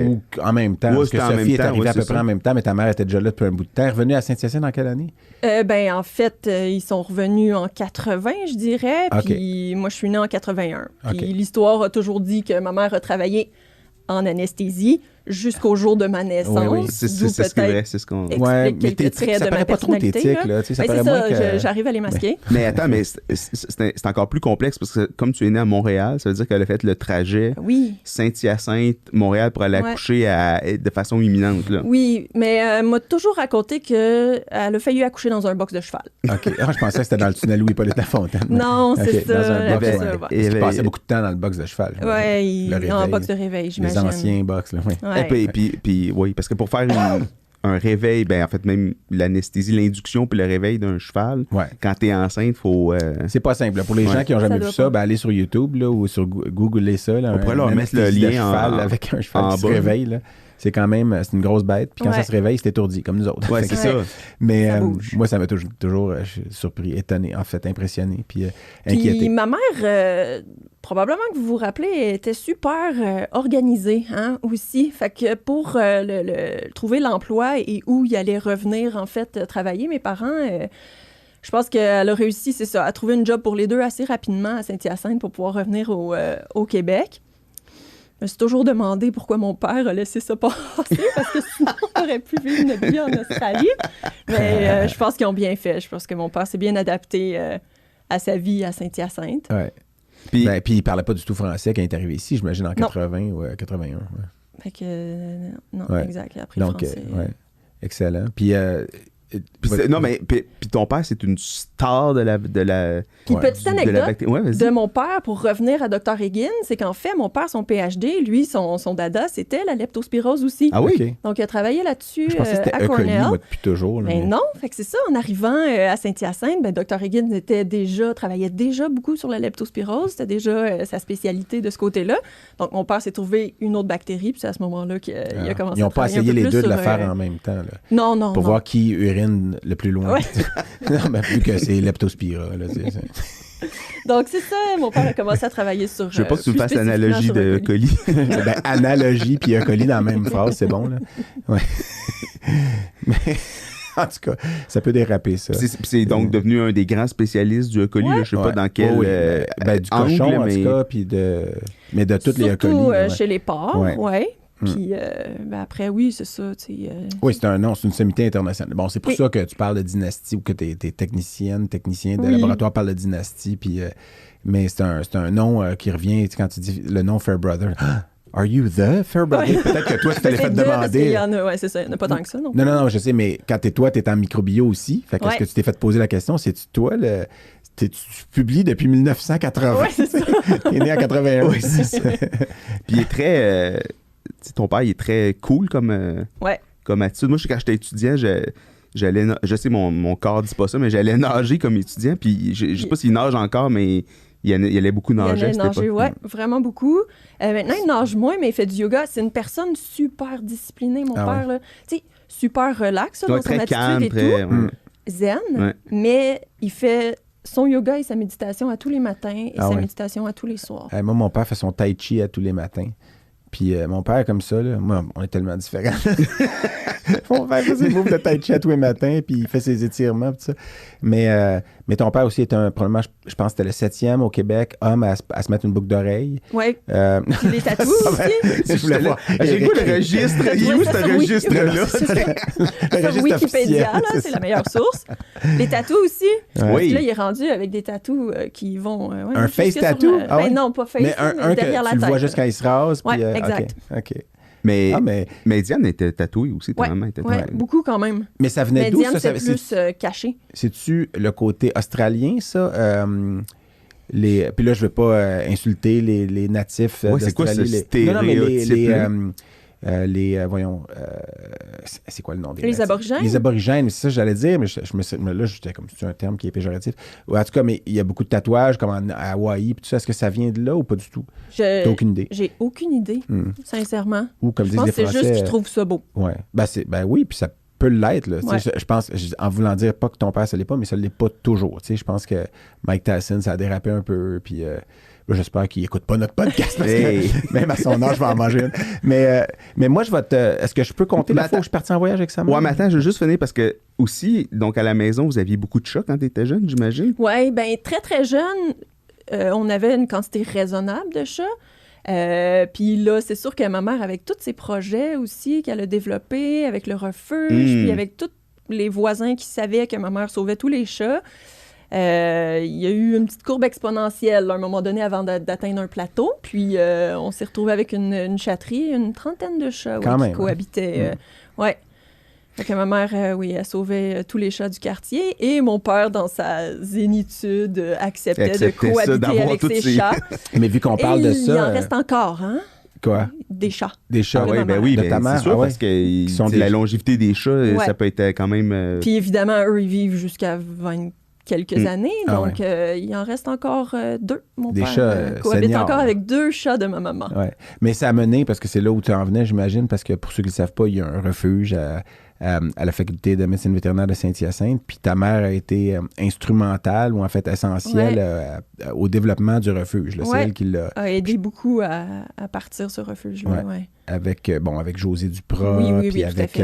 Ou en même temps, parce que Sophie est arrivée à peu près en même temps, mais ta mère était déjà là depuis un bout de temps. Elle est revenue à Saint-Hyacinthe en quelle année? En fait, ils sont revenus en 80, je dirais, puis moi, je suis née en 81. Puis l'histoire a toujours dit que ma mère a travaillé en anesthésie jusqu'au jour de ma naissance. Oui. C'est ce qu'on... Ouais, mais tes tics, ça paraît pas trop tes tics, là. Ça paraît moins que... j'arrive à les masquer. Mais attends, mais c'est encore plus complexe parce que comme tu es né à Montréal, ça veut dire qu'elle a fait le trajet Saint-Hyacinthe, Montréal pour aller accoucher de façon imminente, là. Oui, mais elle m'a toujours raconté qu'elle a failli accoucher dans un box de cheval. OK. Je pensais que c'était dans le tunnel Louis-Hippolyte Lafontaine. Non, c'est ça. Dans un box, il passait beaucoup de temps dans le box de cheval. Oui, dans le box de réveil, j'imagine. Les anciens box, là, Puis oui, parce que pour faire un réveil, en fait, même l'anesthésie, l'induction puis le réveil d'un cheval, quand t'es enceinte, faut... C'est pas simple. Pour les gens qui n'ont jamais vu ça, allez sur YouTube là, ou sur Google ça. Là, on pourrait leur mettre le lien avec un cheval qui se réveille. Là. C'est quand même, c'est une grosse bête. Puis quand ça se réveille, c'est étourdi, comme nous autres. Oui, c'est ça. Mais moi, ça m'a toujours surpris, étonné, en fait, impressionné, puis inquiété. Puis ma mère... probablement que vous vous rappelez, était super organisée aussi. Fait que pour trouver l'emploi et où il allait revenir, en fait, travailler, mes parents, je pense qu'elle a réussi, c'est ça, à trouver une job pour les deux assez rapidement à Saint-Hyacinthe pour pouvoir revenir au Québec. Je me suis toujours demandé pourquoi mon père a laissé ça passer, parce que sinon, on aurait pu vivre notre vie en Australie. Mais je pense qu'ils ont bien fait. Je pense que mon père s'est bien adapté à sa vie à Saint-Hyacinthe. Ouais. Puis il parlait pas du tout français quand il est arrivé ici, j'imagine, en 80 ou 81. Ouais. Fait que, non, exact, il a appris donc, le français. Excellent. Puis... Puis ton père, c'est une star de la... Puis petite anecdote de mon père, pour revenir à Dr. Higgins, c'est qu'en fait, mon père, son PhD, lui, son dada, c'était la leptospirose aussi. Ah oui? Okay. Donc, il a travaillé là-dessus je pensais que c'était à Cornell. Moi, depuis toujours. Là, mais non, fait que c'est ça. En arrivant à Saint-Hyacinthe, Dr. Higgins travaillait déjà beaucoup sur la leptospirose. C'était déjà sa spécialité de ce côté-là. Donc, mon père s'est trouvé une autre bactérie, puis c'est à ce moment-là qu'il a commencé à travailler. Ils n'ont pas essayé les deux de le faire en même temps. Là. Non. Pour voir qui le plus loin. Ouais. Non, mais plus que c'est leptospira. Là, donc, c'est ça. Mon père a commencé à travailler sur... Je veux pas que tu fasses l'analogie de E. coli. Analogie puis E. coli dans la même phrase, c'est bon. Là. Ouais. Mais... En tout cas, ça peut déraper, ça. C'est donc devenu un des grands spécialistes du E. coli. Là, je sais pas dans quel du cochon, en tout cas, puis mais de toutes les E. coli. Surtout chez les porcs, Puis après, oui, c'est ça. Oui, c'est un nom, c'est une sommité internationale. Bon, c'est pour ça que tu parles de dynastie ou que tu es technicien de laboratoire parle de dynastie. Puis, mais c'est un nom qui revient quand tu dis le nom Fairbrother. Are you the Fairbrother? Peut-être que toi, tu t'allais fait demander. Il y en a, c'est ça. Il n'y en a pas tant que ça. Non, je sais, mais quand toi, tu es en microbio aussi. Fait qu'est-ce que tu t'es fait poser la question? C'est-tu toi tu publies depuis 1980. Oui, c'est ça. Tu es né en 81. Oui, c'est ça. Puis il est très... ton père, il est très cool comme attitude. Moi, quand j'étais étudiant, j'allais... Je sais, mon corps dit pas ça, mais j'allais nager comme étudiant. Puis je sais pas s'il nage encore, mais il allait beaucoup nager. Il allait nager, vraiment beaucoup. Maintenant, il nage moins, mais il fait du yoga. C'est une personne super disciplinée, mon père. Là. Tu sais, super relax dans son attitude calme, et tout. zen, Ouais. mais il fait son yoga et sa méditation à tous les matins et Ah sa ouais. méditation à tous les soirs. Moi, mon père fait son tai chi à tous les matins. Puis mon père, comme ça, là, moi, on est tellement différents. Mon père fait ses moves de tai chi à tous les matins, puis il fait ses étirements, tout ça. Mais ton père aussi est probablement, je pense que c'était le 7e au Québec, homme à se mettre une boucle d'oreille. Oui. Euh, Puis les tatous aussi. je voulais voir. J'ai le goût de registre. Il est où Ça, ce sur Wiki- registre-là? C'est ça. Sur registre Wikipédia, officiel, là, c'est c'est ça. la meilleure source. Les tatous aussi. Ouais. Oui. Là, il est rendu avec des tatous qui vont... ouais, Un face jusque sur, tattoo? Ah ouais? Ben non, pas face, Mais un derrière que la tu le tête. vois juste quand il se rase. Puis, Ouais, exact. OK. Mais, Ah, mais Diane était tatouée aussi, ta Ouais, maman était ouais, tatouée. beaucoup quand même. ça venait Mais d'où, Diane, ça? c'est plus caché. C'est-tu le côté australien, ça? Puis là, je ne veux pas insulter les natifs Ouais, c'est quoi ce Non, non, mais stéréotype-là? voyons, c'est quoi le nom des Les natifs? aborigènes? Les aborigènes, c'est ça que j'allais dire, mais là, j'étais comme, c'est un terme qui est péjoratif. Ouais, en tout cas, mais il y a beaucoup de tatouages, comme à Hawaï, puis tout ça. Est-ce que ça vient de là ou pas du tout? T'as aucune idée? J'ai aucune idée, sincèrement. Ou comme Je disent pense les que c'est Français... juste qu'ils trouvent ça beau. Ouais. Ben oui, puis ça peut l'être. Là. Ouais. Je pense, en voulant dire pas que ton père, ça l'est pas, mais ça l'est pas toujours. Je pense que Mike Tyson, ça a dérapé un peu. Puis j'espère qu'il écoute pas notre podcast parce que même à son âge, je vais en manger une. Mais moi, est-ce que je peux compter la fois où je suis parti en voyage avec sa mère? Ouais, mais attends, je veux juste finir parce que aussi, donc à la maison, vous aviez beaucoup de chats quand tu étais jeune, j'imagine? Oui, bien, très, très jeune, on avait une quantité raisonnable de chats. Puis là, c'est sûr que ma mère, avec tous ses projets aussi qu'elle a développés, avec le refuge, puis avec tous les voisins qui savaient que ma mère sauvait tous les chats, il y a eu une petite courbe exponentielle à un moment donné avant d'atteindre un plateau. Puis on s'est retrouvé avec une chatterie, une trentaine de chats qui cohabitaient. Ouais. Fait que ma mère, elle sauvait tous les chats du quartier et mon père, dans sa zénitude, acceptait de cohabiter avec ses chats. Mais vu qu'on parle de ça... il en reste encore, hein? Quoi? Des chats. Des chats, oui, ben oui, de ta mère, c'est sûr, parce que la longévité des chats, ça peut être quand même... Puis évidemment, eux, ils vivent jusqu'à 20 quelques années, donc il en reste encore 2. Mon des père chats cohabite seniors. encore avec 2 chats de ma maman. Ouais. Mais ça a mené, parce que c'est là où tu en venais, j'imagine, parce que pour ceux qui ne le savent pas, il y a un refuge à la faculté de médecine vétérinaire de Saint-Hyacinthe, puis ta mère a été instrumentale ou en fait essentielle au développement du refuge. C'est elle qui l'a... a aidé beaucoup à partir ce refuge-là, Avec José Duprat, puis avec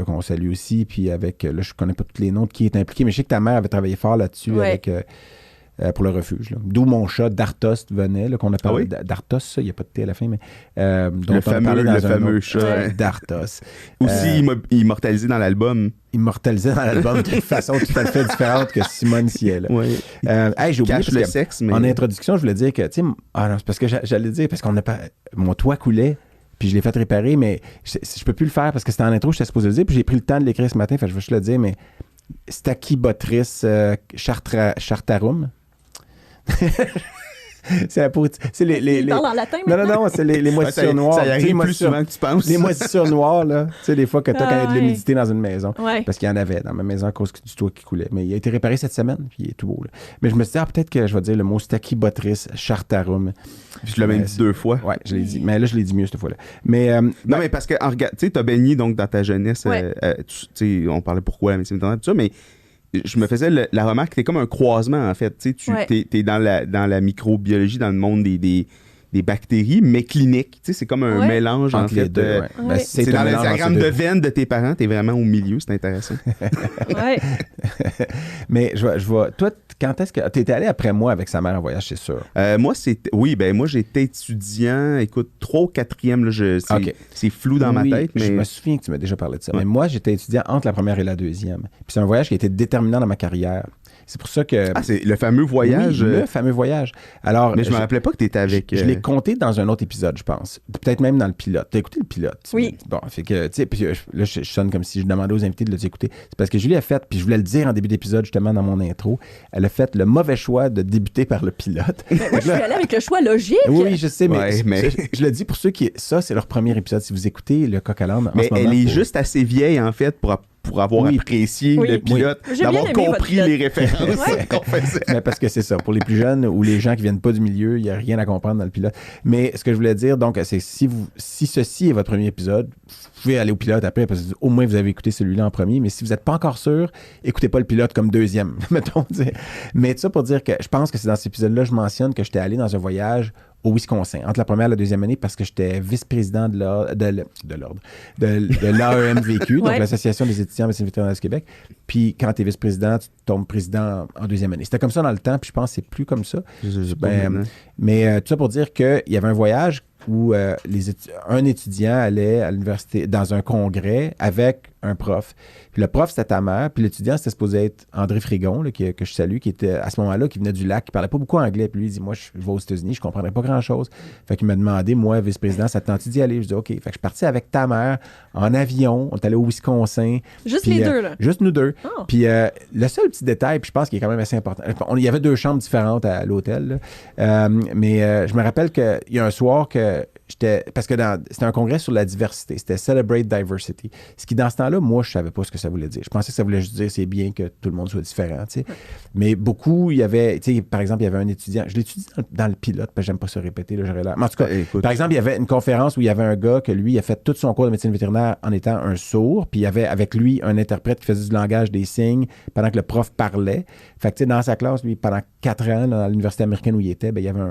qu'on salue aussi, puis avec, là, je connais pas tous les noms de qui est impliqué, mais je sais que ta mère avait travaillé fort là-dessus avec... pour le refuge. Là. D'où mon chat Dartos venait, là, qu'on a parlé Dartos, il n'y a pas de T à la fin, mais dont le fameux chat Dartos. Aussi immortalisé dans l'album. Immortalisé dans l'album d'une façon tout à fait différente que Simone Ciel. Oui. J'ai oublié Cache le sexe, mais... En introduction, je voulais dire que, tu sais, c'est parce que j'allais dire, parce qu'on n'a pas... Mon toit coulait, puis je l'ai fait réparer, mais je peux plus le faire parce que c'était en intro, j'étais supposé le dire, puis j'ai pris le temps de l'écrire ce matin, fait que je vais juste le dire, mais Stachybotrys chartarum. C'est les parle en latin non, c'est les moisissures noires. Ça y arrive plus souvent que tu penses. Les moisissures noires, là. Tu sais, des fois que tu as quand il y a de l'humidité dans une maison. Ouais. Parce qu'il y en avait dans ma maison à cause du toit qui coulait. Mais il a été réparé cette semaine, puis il est tout beau, là. Mais je me suis dit, peut-être que je vais dire le mot Stachybotrys chartarum. Puis je l'ai même dit 2 fois. Ouais, je l'ai dit. Mais là, je l'ai dit mieux cette fois-là. Mais, non, mais parce que, tu sais, tu as baigné donc dans ta jeunesse. Tu sais, on parlait pourquoi la médecine vétérinaire, tout ça, mais je me faisais la remarque que t'es comme un croisement, en fait. Tu sais, t'es dans la microbiologie, dans le monde des bactéries, mais clinique. Tu sais, c'est comme un mélange, entre en fait. les deux, c'est dans le diagramme de veine de tes parents, t'es vraiment au milieu, c'est intéressant. Ouais. Mais je vois. Toi, quand est-ce que t'étais allé après moi avec sa mère en voyage, c'est sûr? Moi, moi, j'étais étudiant, écoute, 3 ou 4e, là, c'est flou dans ma tête, mais... Je me souviens que tu m'as déjà parlé de ça. Mais moi, j'étais étudiant entre la première et la 2e. Puis c'est un voyage qui a été déterminant dans ma carrière. C'est pour ça que... Ah, c'est le fameux voyage? Oui, le fameux voyage. Alors, mais je me rappelais pas que tu étais avec... Je l'ai compté dans un autre épisode, je pense. Peut-être même dans le pilote. T'as écouté le pilote? Oui. Bon, fait que, tu sais, puis là, je sonne comme si je demandais aux invités de l'écouter. C'est parce que Julie a fait, puis je voulais le dire en début d'épisode, justement, dans mon intro, elle a fait le mauvais choix de débuter par le pilote. Moi, je suis allée avec le choix logique. Oui, je sais, mais je le dis pour ceux qui... Ça, c'est leur premier épisode. Si vous écoutez le Coq à l'âne en ce moment... Mais elle est juste assez vieille, en fait, pour avoir apprécié le pilote, d'avoir compris les références qu'on faisait. Mais parce que c'est ça. Pour les plus jeunes ou les gens qui viennent pas du milieu, il n'y a rien à comprendre dans le pilote. Mais ce que je voulais dire, donc, c'est si ceci est votre premier épisode, vous pouvez aller au pilote après, parce que au moins vous avez écouté celui-là en premier. Mais si vous n'êtes pas encore sûr, écoutez pas le pilote comme deuxième, mettons. Mais tout ça pour dire que je pense que c'est dans cet épisode-là, je mentionne que j'étais allé dans un voyage au Wisconsin, entre la première et la deuxième année, parce que j'étais vice-président de l'AEMVQ, donc l'Association des étudiants en médecine vétérinaire du Québec. Puis quand tu es vice-président, tu tombes président en deuxième année. C'était comme ça dans le temps, puis je pense que c'est plus comme ça. Mais tout ça pour dire qu'il y avait un voyage où un étudiant allait à l'université dans un congrès avec un prof. Puis le prof, c'était ta mère. Puis l'étudiant, c'était supposé être André Frigon, là, que je salue, qui était à ce moment-là, qui venait du lac, qui parlait pas beaucoup anglais. Puis lui, il dit, moi, je vais aux États-Unis, je comprendrais pas grand-chose. Fait qu'il m'a demandé, moi, vice-président, ça te tente d'y aller? Je dis, OK. Fait que je suis parti avec ta mère en avion. On est allé au Wisconsin. Juste les deux, là? Juste nous deux. Oh. Puis le seul petit détail, puis je pense qu'il est quand même assez important. Il y avait 2 chambres différentes à l'hôtel, mais je me rappelle qu'il y a un soir que parce que c'était un congrès sur la diversité. C'était Celebrate Diversity. Ce qui, dans ce temps-là, moi, je savais pas ce que ça voulait dire. Je pensais que ça voulait juste dire c'est bien que tout le monde soit différent, tu sais. Mais beaucoup, il y avait, tu sais, par exemple, il y avait un étudiant. Je l'étudie dans le pilote, parce que j'aime pas se répéter, là, j'aurais l'air. Mais en tout cas, par exemple, il y avait une conférence où il y avait un gars que lui, il a fait tout son cours de médecine vétérinaire en étant un sourd, puis il y avait avec lui un interprète qui faisait du langage des signes pendant que le prof parlait. Fait que, tu sais, dans sa classe, lui, pendant 4 ans, dans l'université américaine où il était, ben, il y avait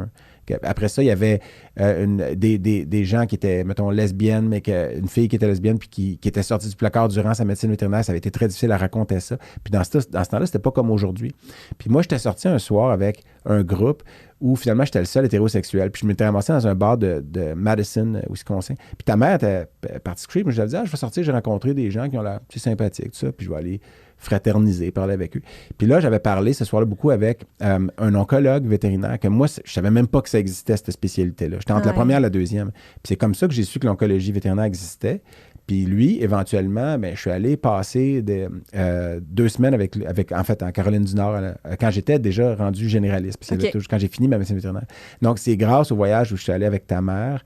après ça, il y avait des gens qui étaient, mettons, lesbiennes, mais une fille qui était lesbienne puis qui était sortie du placard durant sa médecine vétérinaire. Ça avait été très difficile à raconter ça. Puis dans ce temps-là, c'était pas comme aujourd'hui. Puis moi, j'étais sorti un soir avec un groupe où finalement, j'étais le seul hétérosexuel. Puis je m'étais ramassé dans un bar de Madison, Wisconsin. Puis ta mère était partie coucher. Mais je lui disais, je vais sortir, j'ai rencontré des gens qui ont l'air sympathiques, tout ça. Puis je vais aller fraterniser, parler avec eux. Puis là, j'avais parlé ce soir-là beaucoup avec un oncologue vétérinaire que moi, je savais même pas que ça existait, cette spécialité-là. J'étais entre la première et la deuxième. Puis c'est comme ça que j'ai su que l'oncologie vétérinaire existait. Puis lui, éventuellement, je suis allé passer 2 semaines en fait, en Caroline du Nord, quand j'étais déjà rendu généraliste. Puis quand j'ai fini ma médecine vétérinaire. Donc, c'est grâce au voyage où je suis allé avec ta mère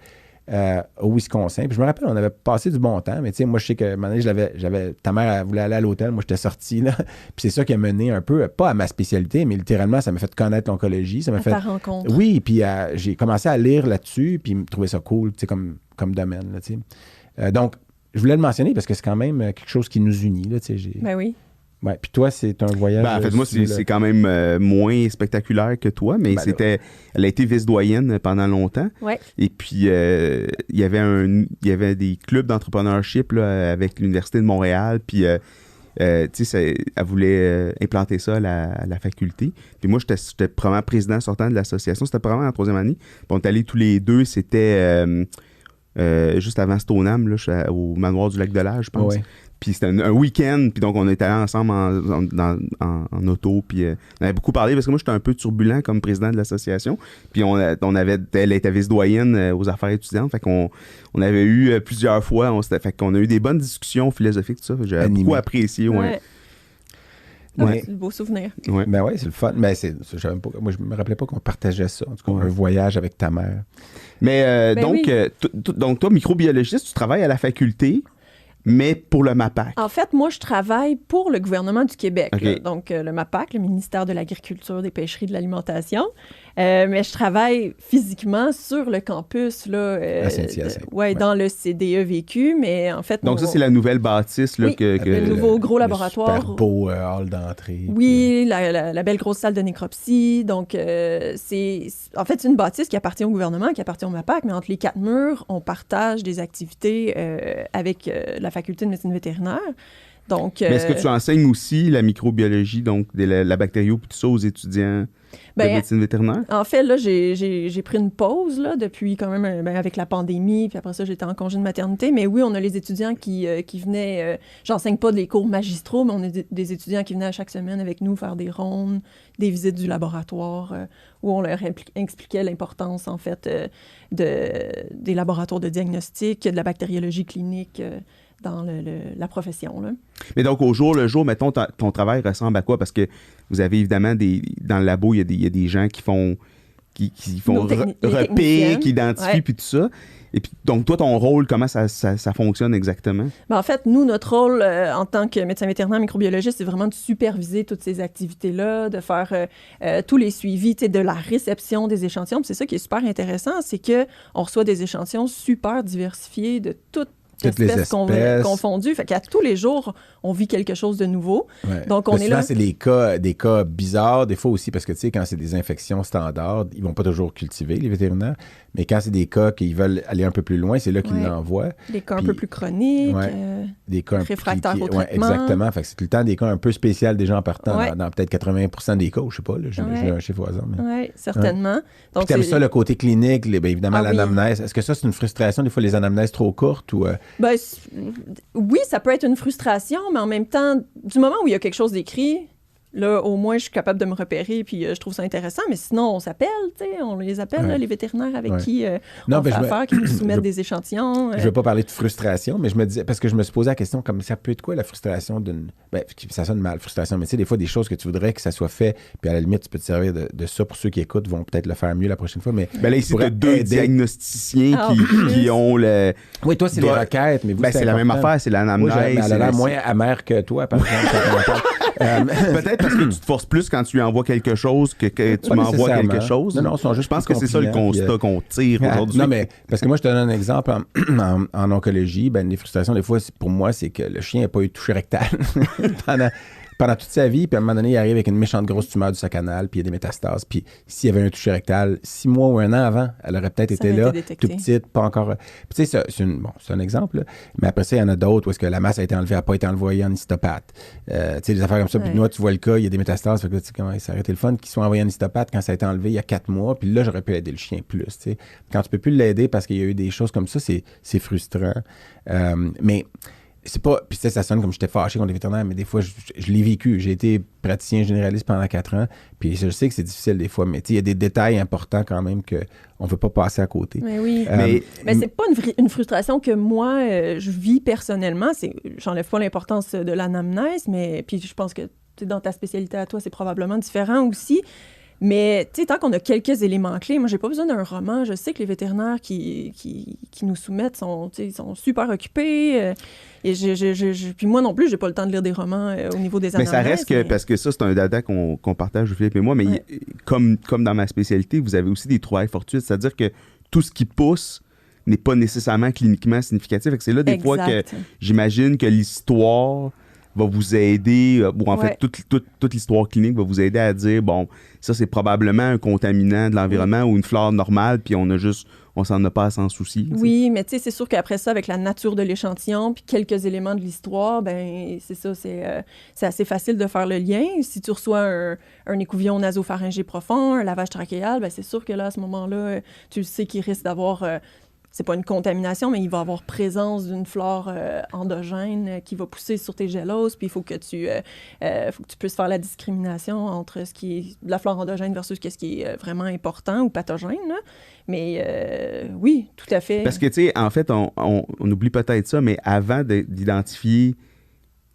au Wisconsin. Puis je me rappelle, on avait passé du bon temps, mais tu sais, moi, je sais que un moment donné, ta mère elle voulait aller à l'hôtel, moi, j'étais sorti, là. Puis c'est ça qui a mené un peu, pas à ma spécialité, mais littéralement, ça m'a fait connaître l'oncologie. Ça m'a fait. Ta rencontre. Oui, puis j'ai commencé à lire là-dessus, puis trouver ça cool, tu sais, comme domaine, là, tu sais. Donc, je voulais le mentionner parce que c'est quand même quelque chose qui nous unit, là, tu sais. Ben oui. Ouais, puis toi, c'est un voyage. En fait, moi, c'est quand même moins spectaculaire que toi, mais elle a été vice-doyenne pendant longtemps. Ouais. Et puis, il y avait des clubs d'entrepreneurship là, avec l'Université de Montréal. Puis, tu sais, elle voulait implanter ça à la faculté. Puis moi, j'étais probablement président sortant de l'association. C'était probablement en 3e année. Puis on est allés tous les deux. C'était juste avant Stoneham, là, au manoir du Lac-de-Lage, je pense. Ouais. Puis c'était un week-end, puis donc on était allés ensemble en auto, puis on avait beaucoup parlé, parce que moi j'étais un peu turbulent comme président de l'association, puis elle était vice-doyenne aux affaires étudiantes, fait qu'on avait eu plusieurs fois, fait qu'on a eu des bonnes discussions philosophiques, tout ça, j'ai beaucoup apprécié, ouais. C'est le beau souvenir. Ouais. Ben ouais, c'est le fun. Mais moi, je me rappelais pas qu'on partageait ça. En tout cas, un voyage avec ta mère. Mais donc, toi, microbiologiste, tu travailles à la faculté, mais pour le MAPAC. En fait, moi, je travaille pour le gouvernement du Québec. Okay. Donc, le MAPAC, le ministère de l'Agriculture, des Pêcheries, de l'Alimentation. Mais je travaille physiquement sur le campus, là, dans le CDEVQ, mais en fait... Donc, ça, c'est la nouvelle bâtisse, là, le nouveau gros laboratoire. Super beau hall d'entrée. Oui, la belle grosse salle de nécropsie. Donc, c'est une bâtisse qui appartient au gouvernement, qui appartient au MAPAC, mais entre les 4 murs, on partage des activités avec la faculté de médecine vétérinaire. Donc, mais est-ce que tu enseignes aussi la microbiologie, donc la bactério, tout ça aux étudiants de médecine vétérinaire? En fait, là, j'ai pris une pause là, depuis quand même avec la pandémie, puis après ça, j'étais en congé de maternité. Mais oui, on a les étudiants qui venaient... j'enseigne pas des cours magistraux, mais on a des étudiants qui venaient à chaque semaine avec nous faire des rondes, des visites du laboratoire, où on leur expliquait l'importance, en fait, des laboratoires de diagnostic, de la bactériologie clinique... dans la profession. Là. Mais donc, au jour le jour, mettons, ton travail ressemble à quoi? Parce que vous avez évidemment dans le labo, il y a des gens qui font qui font les repérer, qui identifient, ouais. puis tout ça. Et puis, donc, toi, ton rôle, comment ça fonctionne exactement? Ben, en fait, nous, notre rôle en tant que médecin vétérinaire microbiologiste, c'est vraiment de superviser toutes ces activités-là, de faire tous les suivis de la réception des échantillons. Puis c'est ça qui est super intéressant, c'est qu'on reçoit des échantillons super diversifiés de toutes les espèces confondues. Fait qu'à tous les jours, on vit quelque chose de nouveau. Ouais. Donc, on est là. C'est des cas bizarres, des fois aussi, parce que, tu sais, quand c'est des infections standards, ils vont pas toujours cultiver, les vétérinaires. Mais quand c'est des cas qu'ils veulent aller un peu plus loin, c'est là qu'ils l'envoient. Des cas un peu plus chroniques, des cas réfractaires au traitement. Exactement. Fait que c'est tout le temps des cas un peu spéciaux déjà en partant, dans peut-être 80% des cas, je sais pas, là, j'ai un chiffre au hasard. Oui, certainement. Donc, puis t'aimes ça, le côté clinique, bien évidemment, l'anamnèse. Est-ce que ça, c'est une frustration, des fois, les anamnèses trop courtes ou... Ben, oui, ça peut être une frustration, mais en même temps, du moment où il y a quelque chose d'écrit, là, au moins, je suis capable de me repérer, puis je trouve ça intéressant. Mais sinon, on s'appelle, tu sais, on les appelle, là, les vétérinaires avec qui on fait affaire, qui nous soumettent des échantillons. Je ne veux pas parler de frustration, mais je me disais, parce que je me suis posé la question, comme ça peut être quoi la frustration d'une... Ben, ça sonne mal, frustration, mais tu sais, des fois, des choses que tu voudrais que ça soit fait, puis à la limite, tu peux te servir de ça pour ceux qui écoutent, vont peut-être le faire mieux la prochaine fois, mais... Ben là, ici, tu as deux diagnosticiens qui ont le... Oui, toi, c'est les requêtes, mais vous, c'est la même affaire, c'est l'anamnèse. Elle a l'air moins amère que toi, par exemple. Peut-être parce que tu te forces plus quand tu lui envoies quelque chose que tu m'envoies quelque chose. Non, je pense que c'est ça le constat qu'on tire aujourd'hui. Non, mais parce que moi, je te donne un exemple en oncologie. Ben, les frustrations, des fois, pour moi, c'est que le chien n'a pas eu de toucher rectal pendant toute sa vie, puis à un moment donné, il arrive avec une méchante grosse tumeur du sac anal, puis il y a des métastases. Puis s'il y avait un toucher rectal 6 mois ou 1 an avant, elle aurait peut-être été là, tout petite, pas encore... Puis tu sais, c'est un exemple, là. Mais après ça, il y en a d'autres où est-ce que la masse a été enlevée, n'a pas été envoyée en histopathe. Tu sais, des affaires comme ça. Puis moi, tu vois le cas, il y a des métastases, fait que là, tu sais, comment ça aurait été le fun qu'ils soient envoyés en histopathe quand ça a été enlevé il y a 4 mois, puis là, j'aurais pu aider le chien plus, tu sais. Quand tu peux plus l'aider parce qu'il y a eu des choses comme ça, c'est frustrant. Mais... c'est pas... Puis ça sonne comme j'étais fâché contre les vétérinaires, mais des fois, je l'ai vécu. J'ai été praticien généraliste pendant 4 ans, puis je sais que c'est difficile des fois, mais il y a des détails importants quand même qu'on ne veut pas passer à côté. Mais oui. Mais c'est pas une frustration que moi, je vis personnellement. J'enlève pas l'importance de l'anamnèse, mais puis je pense que dans ta spécialité à toi, c'est probablement différent aussi. Mais tu sais, tant qu'on a quelques éléments clés, moi, j'ai pas besoin d'un roman. Je sais que les vétérinaires qui nous soumettent sont super occupés. Et puis moi non plus, j'ai pas le temps de lire des romans au niveau des anamnèses. Mais ça reste que, parce que ça, c'est un dada qu'on partage, Philippe et moi, mais comme dans ma spécialité, vous avez aussi des trouvailles fortuites. C'est-à-dire que tout ce qui pousse n'est pas nécessairement cliniquement significatif. Et c'est là des fois que j'imagine que l'histoire va vous aider, ou en fait, toute l'histoire clinique va vous aider à dire, bon, ça, c'est probablement un contaminant de l'environnement ou une flore normale, puis on s'en a pas à s'en soucier. Oui, mais tu sais, c'est sûr qu'après ça, avec la nature de l'échantillon, puis quelques éléments de l'histoire, ben c'est ça, c'est assez facile de faire le lien. Si tu reçois un écouvillon nasopharyngé profond, un lavage trachéal, ben c'est sûr que là, à ce moment-là, tu sais qu'il risque d'avoir... c'est pas une contamination, mais il va y avoir présence d'une flore endogène qui va pousser sur tes géloses, puis il faut que tu puisses faire la discrimination entre ce qui est de la flore endogène versus ce qui est vraiment important ou pathogène. Là. Mais oui, tout à fait. Parce que, tu sais, en fait, on oublie peut-être ça, mais avant d'identifier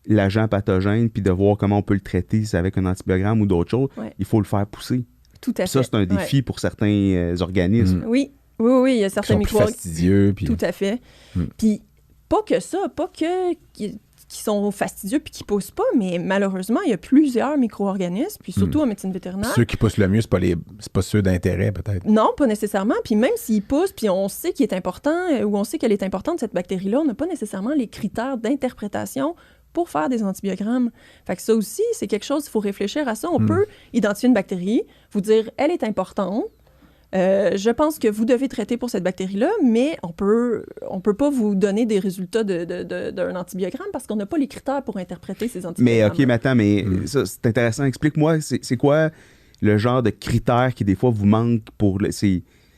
l'agent pathogène puis de voir comment on peut le traiter, si c'est avec un antibiogramme ou d'autres choses, il faut le faire pousser. Tout à fait. Ça, c'est un défi pour certains organismes. Oui. Oui, il y a certains micro-organismes. Fastidieux. Puis... Tout à fait. Puis, pas que qui sont fastidieux puis qui poussent pas, mais malheureusement, il y a plusieurs micro-organismes, puis surtout en médecine vétérinaire. Ceux qui poussent le mieux, c'est pas ceux d'intérêt, peut-être. Non, pas nécessairement. Puis même s'ils poussent, puis on sait qu'il est important, ou on sait qu'elle est importante, cette bactérie-là, on n'a pas nécessairement les critères d'interprétation pour faire des antibiogrammes. Fait que ça aussi, c'est quelque chose, il faut réfléchir à ça. On peut identifier une bactérie, vous dire, elle est importante, je pense que vous devez traiter pour cette bactérie-là, mais on peut pas vous donner des résultats d'un antibiogramme parce qu'on n'a pas les critères pour interpréter ces antibiogrammes. Mais OK, mais attends, ça, c'est intéressant. Explique-moi, c'est quoi le genre de critères qui, des fois, vous manquent pour...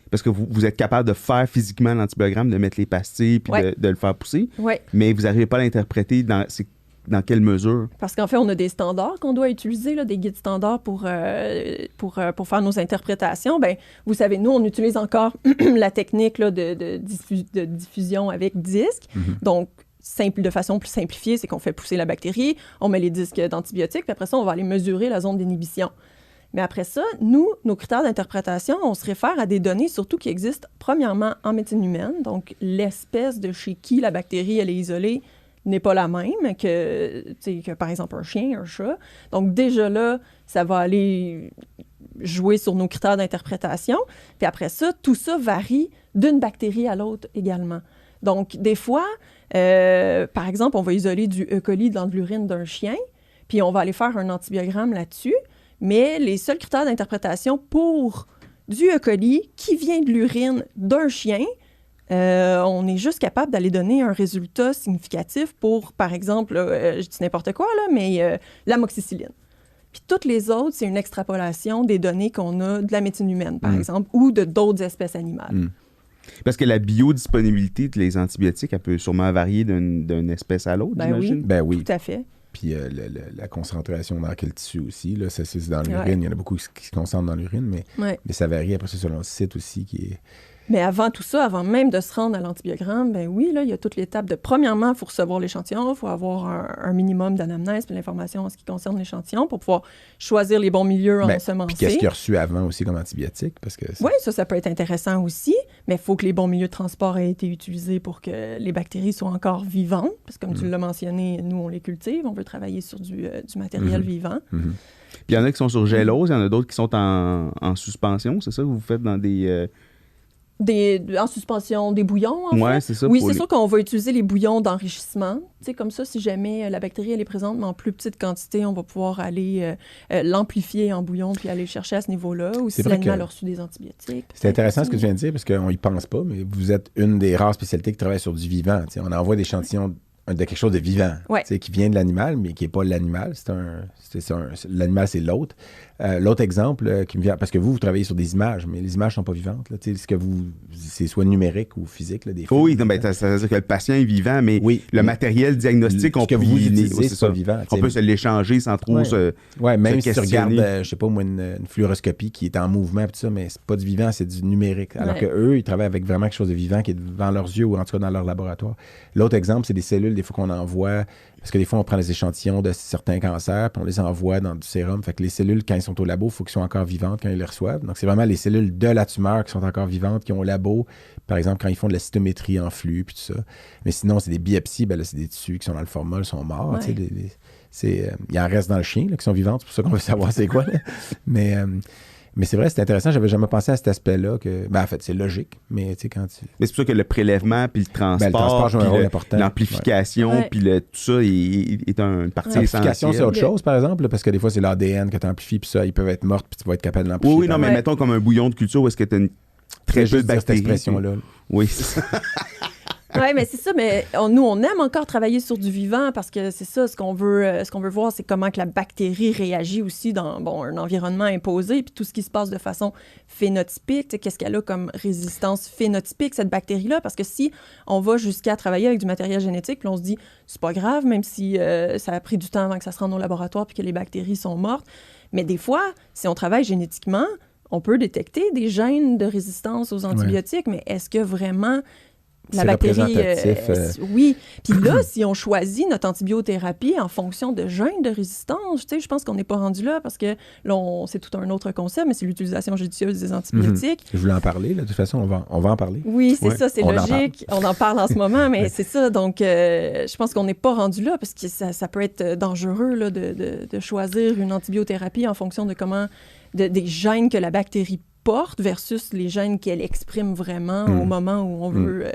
Parce que vous êtes capable de faire physiquement l'antibiogramme, de mettre les pastilles puis de le faire pousser, mais vous n'arrivez pas à l'interpréter dans quelle mesure? Parce qu'en fait, on a des standards qu'on doit utiliser, là, des guides standards pour faire nos interprétations. Bien, vous savez, nous, on utilise encore la technique là, de diffusion avec disques. Donc, de façon plus simplifiée, c'est qu'on fait pousser la bactérie, on met les disques d'antibiotiques, puis après ça, on va aller mesurer la zone d'inhibition. Mais après ça, nous, nos critères d'interprétation, on se réfère à des données surtout qui existent premièrement en médecine humaine. Donc, l'espèce de chez qui la bactérie, elle est isolée n'est pas la même que par exemple, un chien, un chat. Donc, déjà là, ça va aller jouer sur nos critères d'interprétation. Puis après ça, tout ça varie d'une bactérie à l'autre également. Donc, des fois, par exemple, on va isoler du E. coli dans de l'urine d'un chien, puis on va aller faire un antibiogramme là-dessus. Mais les seuls critères d'interprétation pour du E. coli qui vient de l'urine d'un chien, on est juste capable d'aller donner un résultat significatif pour, par exemple, je dis n'importe quoi, là, mais l'amoxicilline. Puis toutes les autres, c'est une extrapolation des données qu'on a de la médecine humaine, par exemple, ou de d'autres espèces animales. Parce que la biodisponibilité des antibiotiques, elle peut sûrement varier d'une espèce à l'autre, j'imagine? Ben oui. Tout à fait. Puis la concentration dans quel tissu aussi, là, ça, c'est dans l'urine. Il y en a beaucoup qui se concentrent dans l'urine, mais ça varie après ça selon le site aussi qui est... Mais avant tout ça, avant même de se rendre à l'antibiogramme, ben oui, là, il y a toute l'étape de... Premièrement, il faut recevoir l'échantillon, il faut avoir un minimum d'anamnèse puis l'information en ce qui concerne l'échantillon pour pouvoir choisir les bons milieux ensemencés. Puis qu'est-ce qu'il a reçu avant aussi comme antibiotique? Oui, ça peut être intéressant aussi, mais il faut que les bons milieux de transport aient été utilisés pour que les bactéries soient encore vivantes, parce que comme tu l'as mentionné, nous, on les cultive, on veut travailler sur du matériel vivant. Puis il y en a qui sont sur gélose, il y en a d'autres qui sont en suspension, c'est ça que vous faites dans des... En suspension, des bouillons, en fait. C'est ça. Oui, c'est sûr qu'on va utiliser les bouillons d'enrichissement. Tu sais, comme ça, si jamais la bactérie elle est présente, mais en plus petite quantité, on va pouvoir aller l'amplifier en bouillon puis aller le chercher à ce niveau-là. Ou si l'animal a reçu des antibiotiques. C'est intéressant ce que tu viens de dire, parce qu'on y pense pas, mais vous êtes une des rares spécialités qui travaille sur du vivant. Tu sais, on envoie des échantillons de quelque chose de vivant, qui vient de l'animal, mais qui n'est pas l'animal. L'animal, c'est l'autre. L'autre exemple qui me vient, parce que vous travaillez sur des images, mais les images ne sont pas vivantes. Là, c'est soit numérique ou physique. Là, des fois, oui, ça veut dire que le patient est vivant, mais le matériel diagnostique, on peut c'est vivant. On peut se l'échanger sans trop se même se si tu regardes, je sais pas moi, une fluoroscopie qui est en mouvement, tout ça, mais c'est pas du vivant, c'est du numérique. Alors qu'eux, ils travaillent avec vraiment quelque chose de vivant qui est devant leurs yeux ou en tout cas dans leur laboratoire. L'autre exemple, c'est des cellules, des fois qu'on envoie, parce que des fois, on prend les échantillons de certains cancers, puis on les envoie dans du sérum. Fait que les cellules, quand ils sont au labo, il faut qu'elles soient encore vivantes quand ils les reçoivent. Donc, c'est vraiment les cellules de la tumeur qui sont encore vivantes, qui ont au labo, par exemple, quand ils font de la cytométrie en flux, puis tout ça. Mais sinon, c'est des biopsies, ben là, c'est des tissus qui sont dans le formol, sont morts. Il en reste dans le chien, là, qui sont vivantes, c'est pour ça qu'on veut savoir c'est quoi. Là. Mais c'est vrai, c'est intéressant. J'avais jamais pensé à cet aspect-là. En fait, c'est logique. Mais tu sais, quand tu... Mais c'est pour ça que le prélèvement, puis le transport, joue un rôle important. L'amplification, puis tout ça est une partie essentielle. L'amplification, c'est autre chose, par exemple, parce que des fois, c'est l'ADN que tu amplifies, puis ça, ils peuvent être morts, puis tu vas être capable de l'amplifier. Oui, non, mais mettons comme un bouillon de culture où est-ce que tu as une très peu de bactéries. Cette expression-là. Oui, c'est ça. Oui, mais c'est ça, mais nous, on aime encore travailler sur du vivant parce que c'est ça, ce qu'on veut voir, c'est comment que la bactérie réagit aussi dans un environnement imposé, puis tout ce qui se passe de façon phénotypique, qu'est-ce qu'elle a comme résistance phénotypique, cette bactérie-là, parce que si on va jusqu'à travailler avec du matériel génétique, puis on se dit, c'est pas grave, même si ça a pris du temps avant que ça se rende au laboratoire puis que les bactéries sont mortes, mais des fois, si on travaille génétiquement, on peut détecter des gènes de résistance aux antibiotiques, mais est-ce que vraiment... La bactérie, oui. Puis là, si on choisit notre antibiothérapie en fonction de gènes de résistance, tu sais, je pense qu'on n'est pas rendu là parce que là, c'est tout un autre concept, mais c'est l'utilisation judicieuse des antibiotiques. Je voulais en parler, là. De toute façon, on va en parler. Oui, c'est ça, c'est logique. On en parle en ce moment, mais c'est ça. Donc, je pense qu'on n'est pas rendu là parce que ça peut être dangereux là, de choisir une antibiothérapie en fonction de des gènes que la bactérie porte versus les gènes qu'elle exprime vraiment au moment où on veut...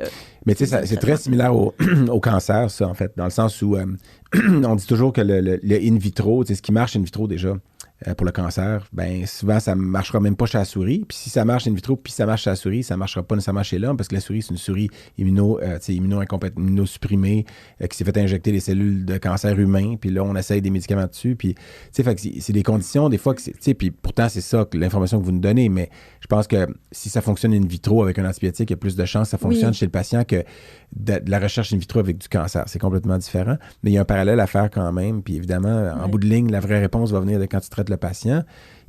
Mais tu sais, c'est très similaire au cancer, ça, en fait, dans le sens où on dit toujours que le in vitro, tu sais, ce qui marche in vitro déjà pour le cancer, ben souvent, ça ne marchera même pas chez la souris. Puis si ça marche in vitro, puis ça marche chez la souris, ça ne marchera pas nécessairement chez l'homme parce que la souris, c'est une souris immunosupprimée qui s'est fait injecter les cellules de cancer humain. Puis là, on essaye des médicaments dessus. Puis, tu sais, fait que c'est des conditions, des fois, que tu sais, puis pourtant, c'est ça, l'information que vous nous donnez. Mais je pense que si ça fonctionne in vitro avec un antibiotique, il y a plus de chances que ça fonctionne chez le patient que de la recherche in vitro avec du cancer. C'est complètement différent. Mais il y a un parallèle à faire quand même. Puis évidemment, en bout de ligne, la vraie réponse va venir de quand tu traites le patient.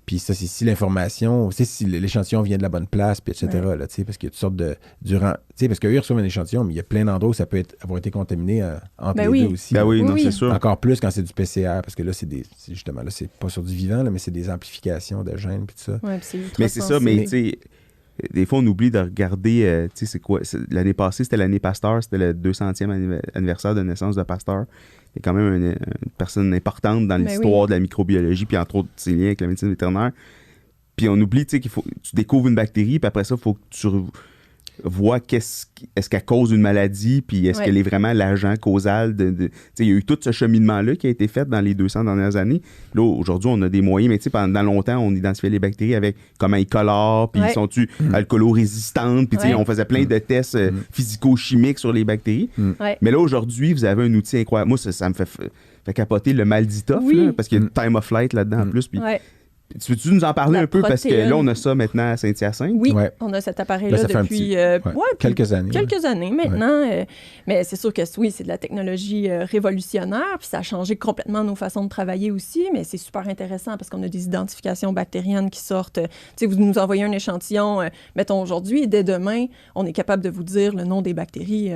Puis ça, c'est si l'information, si l'échantillon vient de la bonne place, puis etc. Là, parce qu'il y a toutes sortes de... parce qu'eux, ils reçoivent un échantillon, mais il y a plein d'endroits où ça peut avoir été contaminé entre les deux aussi. Ben oui, non, c'est sûr. Encore plus quand c'est du PCR, parce que là, c'est pas sur du vivant, là, mais c'est des amplifications de gènes, puis tout ça. Ouais, c'est ultra mais c'est ça, mais tu sais, des fois, on oublie de regarder, tu sais, c'est quoi. L'année passée, c'était l'année Pasteur, c'était le 200e anniversaire de naissance de Pasteur. Il est quand même une personne importante dans l'histoire de la microbiologie, puis entre autres, ses liens avec la médecine vétérinaire. Puis on oublie, tu sais, tu découvres une bactérie, puis après ça, il faut que tu vois est-ce qu'elle cause une maladie, puis est-ce qu'elle est vraiment l'agent causal de il y a eu tout ce cheminement-là qui a été fait dans les 200 dernières années. Là, aujourd'hui, on a des moyens, mais pendant longtemps, on identifiait les bactéries avec comment ils colorent, puis sont-tu alcoolo-résistantes, puis on faisait plein de tests physico-chimiques sur les bactéries. Mais là, aujourd'hui, vous avez un outil incroyable. Moi, ça me fait capoter le Malditoff, là, parce qu'il y a une time of flight là-dedans en plus, puis... Tu veux-tu nous en parler un peu? Parce que là, on a ça maintenant à Saint-Hyacinthe. Oui, on a cet appareil-là depuis quelques années. Quelques années maintenant. Mais c'est sûr que oui, c'est de la technologie révolutionnaire, puis ça a changé complètement nos façons de travailler aussi, mais c'est super intéressant parce qu'on a des identifications bactériennes qui sortent. Tu sais, vous nous envoyez un échantillon, mettons aujourd'hui, et dès demain, on est capable de vous dire le nom des bactéries.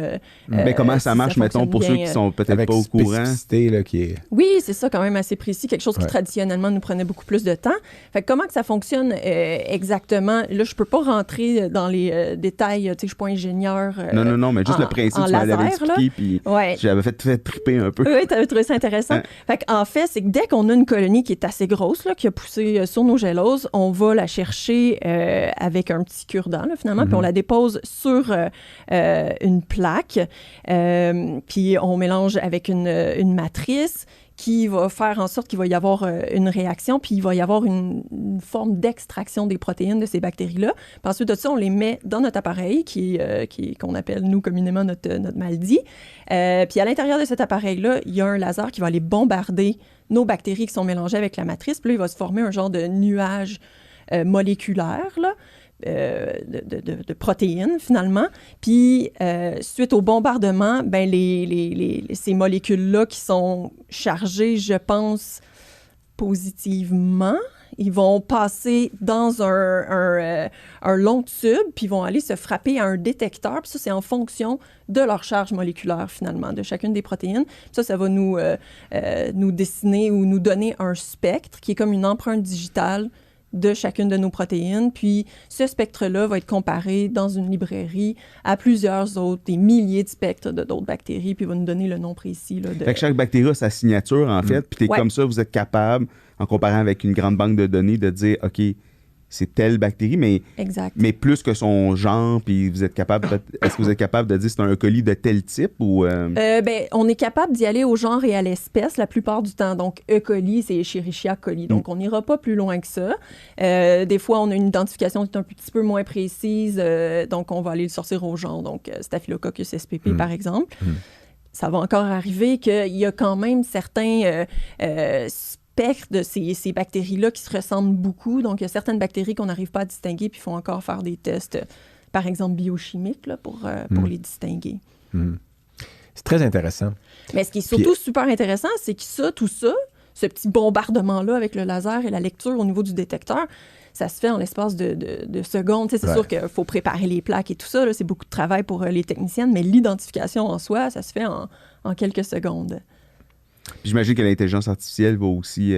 Mais comment ça marche, mettons, pour ceux qui sont peut-être pas au courant? Là, qui est... Oui, c'est ça, quand même assez précis. Quelque chose qui traditionnellement nous prenait beaucoup plus de temps. Fait que comment que ça fonctionne exactement? Là, je peux pas rentrer dans les détails, tu sais, je suis pas ingénieur. Non, mais juste le principe, tu m'avais expliqué, puis j'avais fait triper un peu. Oui, tu avais trouvé ça intéressant. Fait qu'en fait, c'est que dès qu'on a une colonie qui est assez grosse, là, qui a poussé sur nos géloses, on va la chercher avec un petit cure-dent, là, finalement, puis on la dépose sur une plaque, puis on mélange avec une matrice qui va faire en sorte qu'il va y avoir une réaction, puis il va y avoir une forme d'extraction des protéines de ces bactéries-là. Puis ensuite de ça, on les met dans notre appareil, qu'on appelle, nous, communément, notre MALDI. Puis à l'intérieur de cet appareil-là, il y a un laser qui va aller bombarder nos bactéries qui sont mélangées avec la matrice. Puis là, il va se former un genre de nuage moléculaire, là, de protéines, finalement. Puis, suite au bombardement, ben, ces molécules-là qui sont chargées, je pense, positivement, ils vont passer dans un long tube, puis ils vont aller se frapper à un détecteur. Puis ça, c'est en fonction de leur charge moléculaire, finalement, de chacune des protéines. Puis ça va nous dessiner ou nous donner un spectre qui est comme une empreinte digitale de chacune de nos protéines. Puis ce spectre-là va être comparé dans une librairie à plusieurs autres, des milliers de spectres de d'autres bactéries, puis va nous donner le nom précis. Là, Fait que chaque bactérie a sa signature, en fait, puis comme ça, vous êtes capable, en comparant avec une grande banque de données, de dire, OK, c'est telle bactérie, mais plus que son genre, puis vous êtes capable, est-ce que vous êtes capable de dire c'est un E. coli de tel type ou... Ben, on est capable d'y aller au genre et à l'espèce la plupart du temps. Donc, E. coli, c'est Escherichia coli. Donc, on n'ira pas plus loin que ça. Des fois, on a une identification qui est un petit peu moins précise, donc on va aller le sortir au genre. Donc, Staphylococcus spp, par exemple. Ça va encore arriver qu'il y a quand même certains... spectre de ces bactéries-là qui se ressemblent beaucoup. Donc, il y a certaines bactéries qu'on n'arrive pas à distinguer, puis il faut encore faire des tests, par exemple, biochimiques, là, pour les distinguer. C'est très intéressant. Mais ce qui est surtout super intéressant, c'est que tout ça, ce petit bombardement-là avec le laser et la lecture au niveau du détecteur, ça se fait en l'espace de secondes. Tu sais, c'est sûr qu'il faut préparer les plaques et tout ça. Là, c'est beaucoup de travail pour les techniciennes, mais l'identification en soi, ça se fait en quelques secondes. J'imagine que l'intelligence artificielle va aussi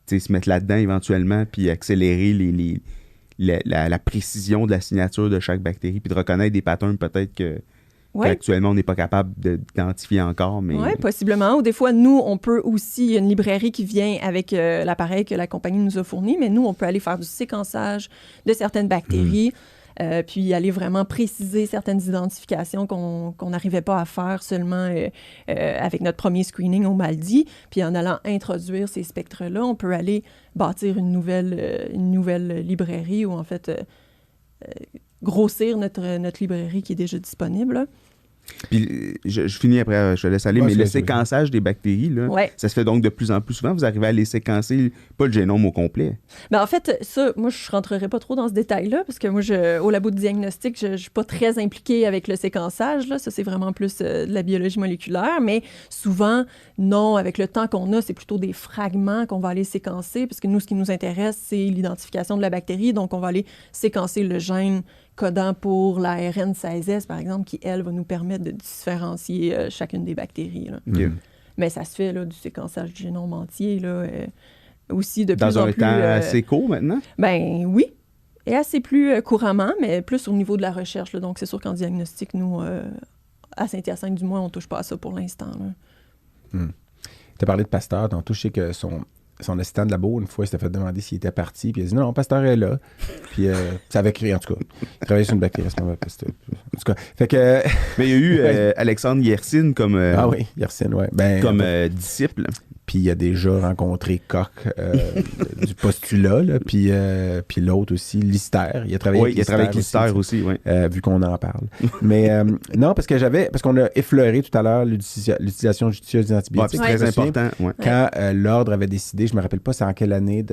se mettre là-dedans éventuellement puis accélérer la précision de la signature de chaque bactérie puis de reconnaître des patterns peut-être qu'actuellement on n'est pas capable d'identifier encore. Mais... Oui, possiblement. Ou des fois, nous, on peut aussi, il y a une librairie qui vient avec l'appareil que la compagnie nous a fourni, mais nous, on peut aller faire du séquençage de certaines bactéries. Puis aller vraiment préciser certaines identifications qu'on n'arrivait pas à faire seulement avec notre premier screening au MALDI. Puis en allant introduire ces spectres-là, on peut aller bâtir une nouvelle librairie ou en fait grossir notre librairie qui est déjà disponible. Là. Puis je finis après, je te laisse aller, mais le séquençage des bactéries, là, ça se fait donc de plus en plus souvent. Vous arrivez à les séquencer, pas le génome au complet. Ben en fait, ça, moi, je ne rentrerai pas trop dans ce détail-là, parce que moi, au labo de diagnostic, je ne suis pas très impliquée avec le séquençage. Là. Ça, c'est vraiment plus de la biologie moléculaire. Mais souvent, non, avec le temps qu'on a, c'est plutôt des fragments qu'on va aller séquencer, parce que nous, ce qui nous intéresse, c'est l'identification de la bactérie. Donc, on va aller séquencer le gène codant pour l'ARN 16S, par exemple, qui, elle, va nous permettre de différencier chacune des bactéries. Là. Mais ça se fait, là, du séquençage du génome entier, là, aussi de plus en plus... Dans un temps assez court, maintenant? Ben oui, et assez plus couramment, mais plus au niveau de la recherche. Là. Donc, c'est sûr qu'en diagnostic, nous, à Saint-Hyacinthe, du moins, on ne touche pas à ça pour l'instant. Tu as parlé de Pasteur, tantôt, je sais que son assistant de labo, une fois, il s'était fait demander s'il était parti, puis il a dit non, Pasteur est là. Puis ça avait créé, en tout cas. Il travaillait sur une bactérie à ce moment-là. En tout cas, fait que. Mais il y a eu Alexandre Yersin comme. Ah oui, Yersin, oui. Comme disciple. Puis il a déjà rencontré Koch du postulat, là, puis l'autre aussi, Lister. Il a travaillé avec Lister aussi, oui. Vu qu'on en parle. Mais non, parce qu'on a effleuré tout à l'heure l'utilisation judicieuse des antibiotiques. C'est très important. Ouais. Quand l'Ordre avait décidé, je ne me rappelle pas c'est en quelle année,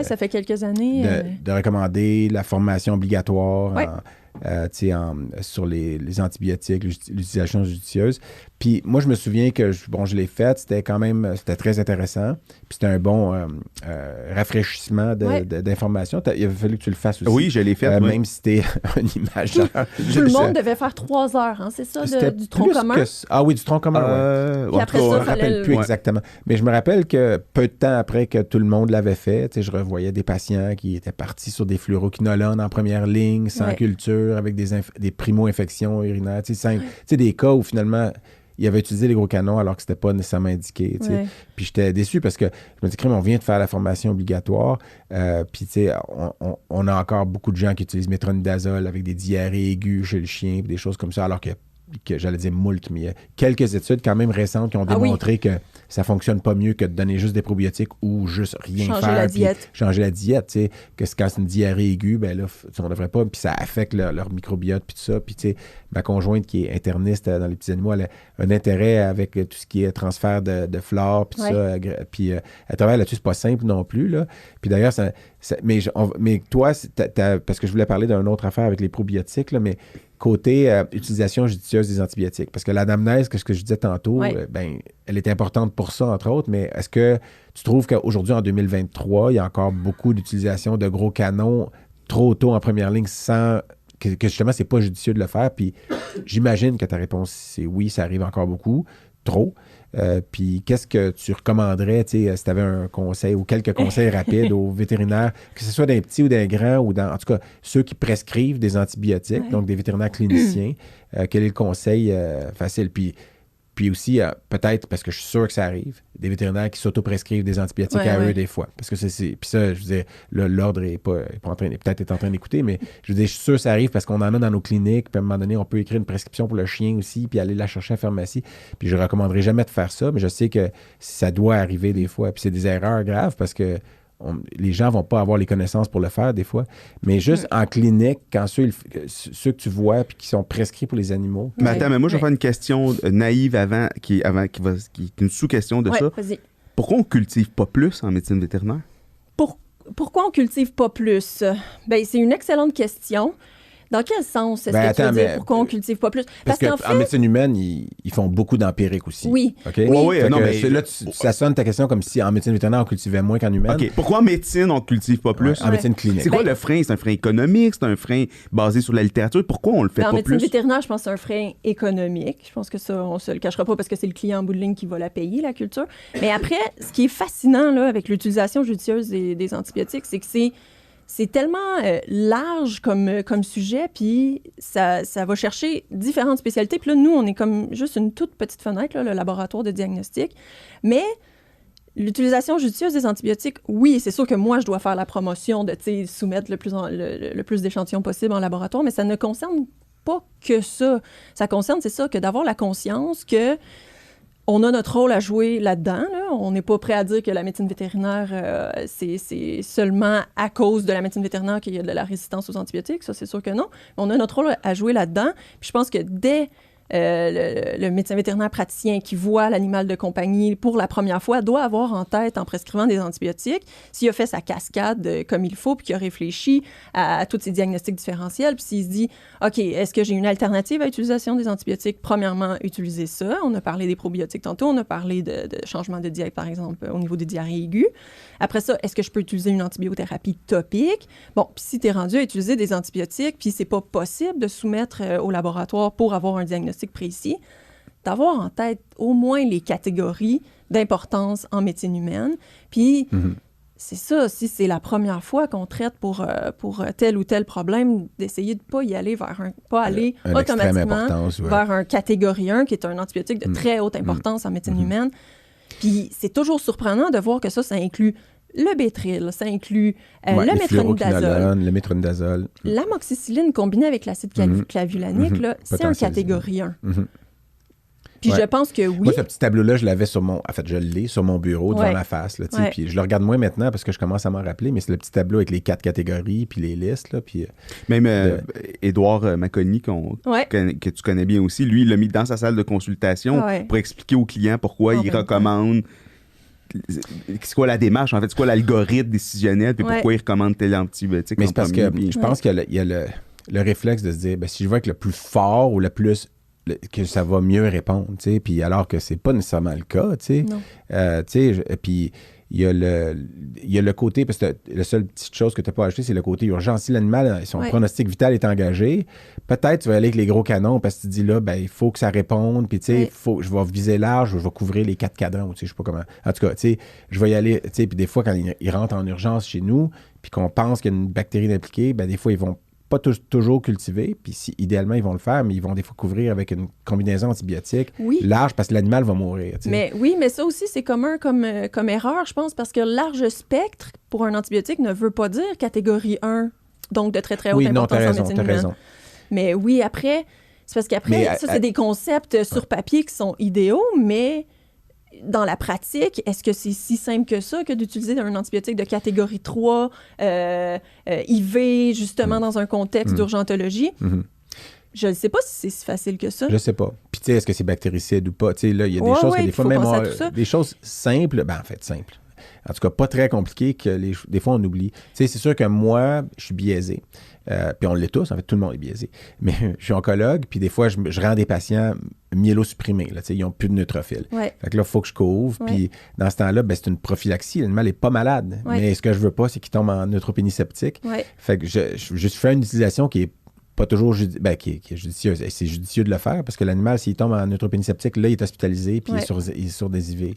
ça fait quelques années. De recommander la formation obligatoire sur les antibiotiques, l'utilisation judicieuse. Puis moi, je me souviens que je l'ai faite, c'était très intéressant. Puis c'était un bon rafraîchissement d'informations. Il a fallu que tu le fasses aussi. Oui, je l'ai fait. Même si t'es un imageur. Tout le monde devait faire 3 heures, hein, c'est ça, du tronc commun? Oui, du tronc commun, oui. Puis après ça, je ne me rappelle plus exactement. Mais je me rappelle que peu de temps après que tout le monde l'avait fait, je revoyais des patients qui étaient partis sur des fluoroquinolones en première ligne, sans culture, avec des primo-infections urinaires. Des cas où finalement... il avait utilisé les gros canons alors que c'était pas nécessairement indiqué. Puis j'étais déçu parce que je me dis, on vient de faire la formation obligatoire. Puis on a encore beaucoup de gens qui utilisent métronidazole avec des diarrhées aiguës chez le chien, des choses comme ça, alors que j'allais dire moult, mais il y a quelques études quand même récentes qui ont démontré que ça fonctionne pas mieux que de donner juste des probiotiques ou juste rien changer la diète, tu sais, que quand c'est une diarrhée aiguë, ben là, on devrait pas, puis ça affecte leur microbiote, puis tout ça, puis tu sais, ma conjointe qui est interniste dans les petits animaux, elle a un intérêt avec tout ce qui est transfert de flore, puis tout ça, puis elle travaille là-dessus, c'est pas simple non plus, là, puis d'ailleurs, mais toi, parce que je voulais parler d'une autre affaire avec les probiotiques, là, mais côté utilisation judicieuse des antibiotiques. Parce que l'anamnèse, ce que je disais tantôt, elle est importante pour ça, entre autres, mais est-ce que tu trouves qu'aujourd'hui, en 2023, il y a encore beaucoup d'utilisation de gros canons trop tôt en première ligne sans que justement, c'est pas judicieux de le faire? Puis j'imagine que ta réponse, c'est oui, ça arrive encore beaucoup, trop. Puis qu'est-ce que tu recommanderais, si tu avais un conseil ou quelques conseils rapides aux vétérinaires, que ce soit d'un petit ou d'un grand, ou en tout cas ceux qui prescrivent des antibiotiques, donc des vétérinaires cliniciens, quel est le conseil facile? Puis aussi, peut-être, parce que je suis sûr que ça arrive, des vétérinaires qui s'auto-prescrivent des antibiotiques eux des fois. Parce que puis ça, je veux dire, l'Ordre est pas en train, peut-être est en train d'écouter, mais je veux dire, je suis sûr que ça arrive parce qu'on en a dans nos cliniques, puis à un moment donné, on peut écrire une prescription pour le chien aussi, puis aller la chercher à la pharmacie. Puis je ne recommanderais jamais de faire ça, mais je sais que ça doit arriver des fois. Puis c'est des erreurs graves parce que les gens ne vont pas avoir les connaissances pour le faire des fois. Mais juste en clinique, quand ceux que tu vois puis qui sont prescrits pour les animaux. Mais attends, mais moi, je vais faire une question naïve qui est une sous-question de ça. Vas-y. Pourquoi on ne cultive pas plus en médecine vétérinaire? Pourquoi on ne cultive pas plus? Bien, c'est une excellente question. Dans quel sens est-ce que tu veux dire pourquoi on ne cultive pas plus? Parce qu'en médecine humaine, ils font beaucoup d'empirique aussi. Oui. Okay? Oui. Non, mais là, ça sonne ta question comme si en médecine vétérinaire, on cultivait moins qu'en humaine. OK. Pourquoi en médecine, on ne cultive pas plus? En médecine clinique. C'est quoi le frein? C'est un frein économique? C'est un frein basé sur la littérature? Pourquoi on le fait pas plus? En médecine vétérinaire, je pense que c'est un frein économique. Je pense que ça, on ne se le cachera pas parce que c'est le client en bout de ligne qui va la payer, la culture. Mais après, ce qui est fascinant là, avec l'utilisation judicieuse des antibiotiques, c'est que c'est tellement large comme sujet, puis ça va chercher différentes spécialités. Puis là, nous, on est comme juste une toute petite fenêtre, là, le laboratoire de diagnostic. Mais l'utilisation judicieuse des antibiotiques, oui, c'est sûr que moi, je dois faire la promotion de soumettre le plus d'échantillons possible en laboratoire, mais ça ne concerne pas que ça. Ça concerne, c'est ça, que d'avoir la conscience que on a notre rôle à jouer là-dedans. Là. On n'est pas prêt à dire que la médecine vétérinaire, c'est seulement à cause de la médecine vétérinaire qu'il y a de la résistance aux antibiotiques. Ça, c'est sûr que non. On a notre rôle à jouer là-dedans. Puis je pense que dès le médecin vétérinaire praticien qui voit l'animal de compagnie pour la première fois doit avoir en tête, en prescrivant des antibiotiques, s'il a fait sa cascade comme il faut, puis qu'il a réfléchi à tous ces diagnostics différentiels, puis s'il se dit, OK, est-ce que j'ai une alternative à l'utilisation des antibiotiques? Premièrement, utiliser ça. On a parlé des probiotiques tantôt, on a parlé de changement de diète, par exemple, au niveau des diarrhées aiguës. Après ça, est-ce que je peux utiliser une antibiothérapie topique? Bon, puis si tu es rendu à utiliser des antibiotiques, puis c'est pas possible de soumettre au laboratoire pour avoir un diagnostic précis, d'avoir en tête au moins les catégories d'importance en médecine humaine. Puis, c'est ça, si c'est la première fois qu'on traite pour tel ou tel problème, d'essayer de ne pas y aller aller automatiquement vers un catégorie 1, qui est un antibiotique de très haute importance en médecine humaine. Puis, c'est toujours surprenant de voir que ça inclut le Bétril, ça inclut le métronidazole. L'amoxicilline combinée avec l'acide clavulanique, là, c'est un catégorie 1. Puis je pense que oui. Moi, ce petit tableau-là, je l'avais je l'ai sur mon bureau devant ma face. Là, puis je le regarde moins maintenant parce que je commence à m'en rappeler, mais c'est le petit tableau avec les 4 catégories puis les listes. Là, puis, même Édouard Maconi, que tu connais bien aussi, lui, il l'a mis dans sa salle de consultation pour expliquer aux clients pourquoi il recommande. C'est quoi la démarche, en fait? C'est quoi l'algorithme décisionnel puis pourquoi il recommande tel antibiotique? Mais c'est parce que je pense qu'il y a le réflexe de se dire, je vais avec le plus fort ou le plus... que ça va mieux répondre, tu sais, puis alors que c'est pas nécessairement le cas, tu sais. Puis il y a le côté, parce que la seule petite chose que tu n'as pas acheté, c'est le côté urgent. Si l'animal, son pronostic vital est engagé, peut-être tu vas aller avec les gros canons parce que tu dis là, il faut que ça réponde, puis tu sais, je vais viser large, je vais couvrir les 4 cadrans, tu sais, je sais pas comment. En tout cas, tu sais, je vais y aller, tu sais, puis des fois, quand ils rentrent en urgence chez nous, puis qu'on pense qu'il y a une bactérie impliquée, des fois, ils vont pas toujours cultiver, puis idéalement, ils vont le faire, mais ils vont des fois couvrir avec une combinaison antibiotique large parce que l'animal va mourir. T'sais. Mais ça aussi, c'est commun comme erreur, je pense, parce que large spectre pour un antibiotique ne veut pas dire catégorie 1, donc de très, très haute importance en médecine humaine. Raison. Mais oui, après, c'est parce qu'après, c'est des concepts sur papier qui sont idéaux, mais dans la pratique, est-ce que c'est si simple que ça que d'utiliser un antibiotique de catégorie 3, IV, justement, dans un contexte d'urgentologie? Je ne sais pas si c'est si facile que ça. Je ne sais pas. Puis, tu sais, est-ce que c'est bactéricide ou pas? Tu sais, là, il y a des choses que des fois, même des choses simples, en fait, simples. En tout cas, pas très compliquées que des fois, on oublie. Tu sais, c'est sûr que moi, je suis biaisé. Puis on l'est tous, en fait, tout le monde est biaisé. Mais je suis oncologue, puis des fois, je rends des patients myélosupprimés. Là, ils n'ont plus de neutrophils. Fait que là, il faut que je couvre. Puis dans ce temps-là, c'est une prophylaxie. L'animal n'est pas malade. Mais ce que je veux pas, c'est qu'il tombe en neutropénie septique. Fait que je fais une utilisation qui est pas toujours qui est judicieuse. Et c'est judicieux de le faire parce que l'animal, s'il tombe en neutropénie septique, là, il est hospitalisé puis il est sur des IV.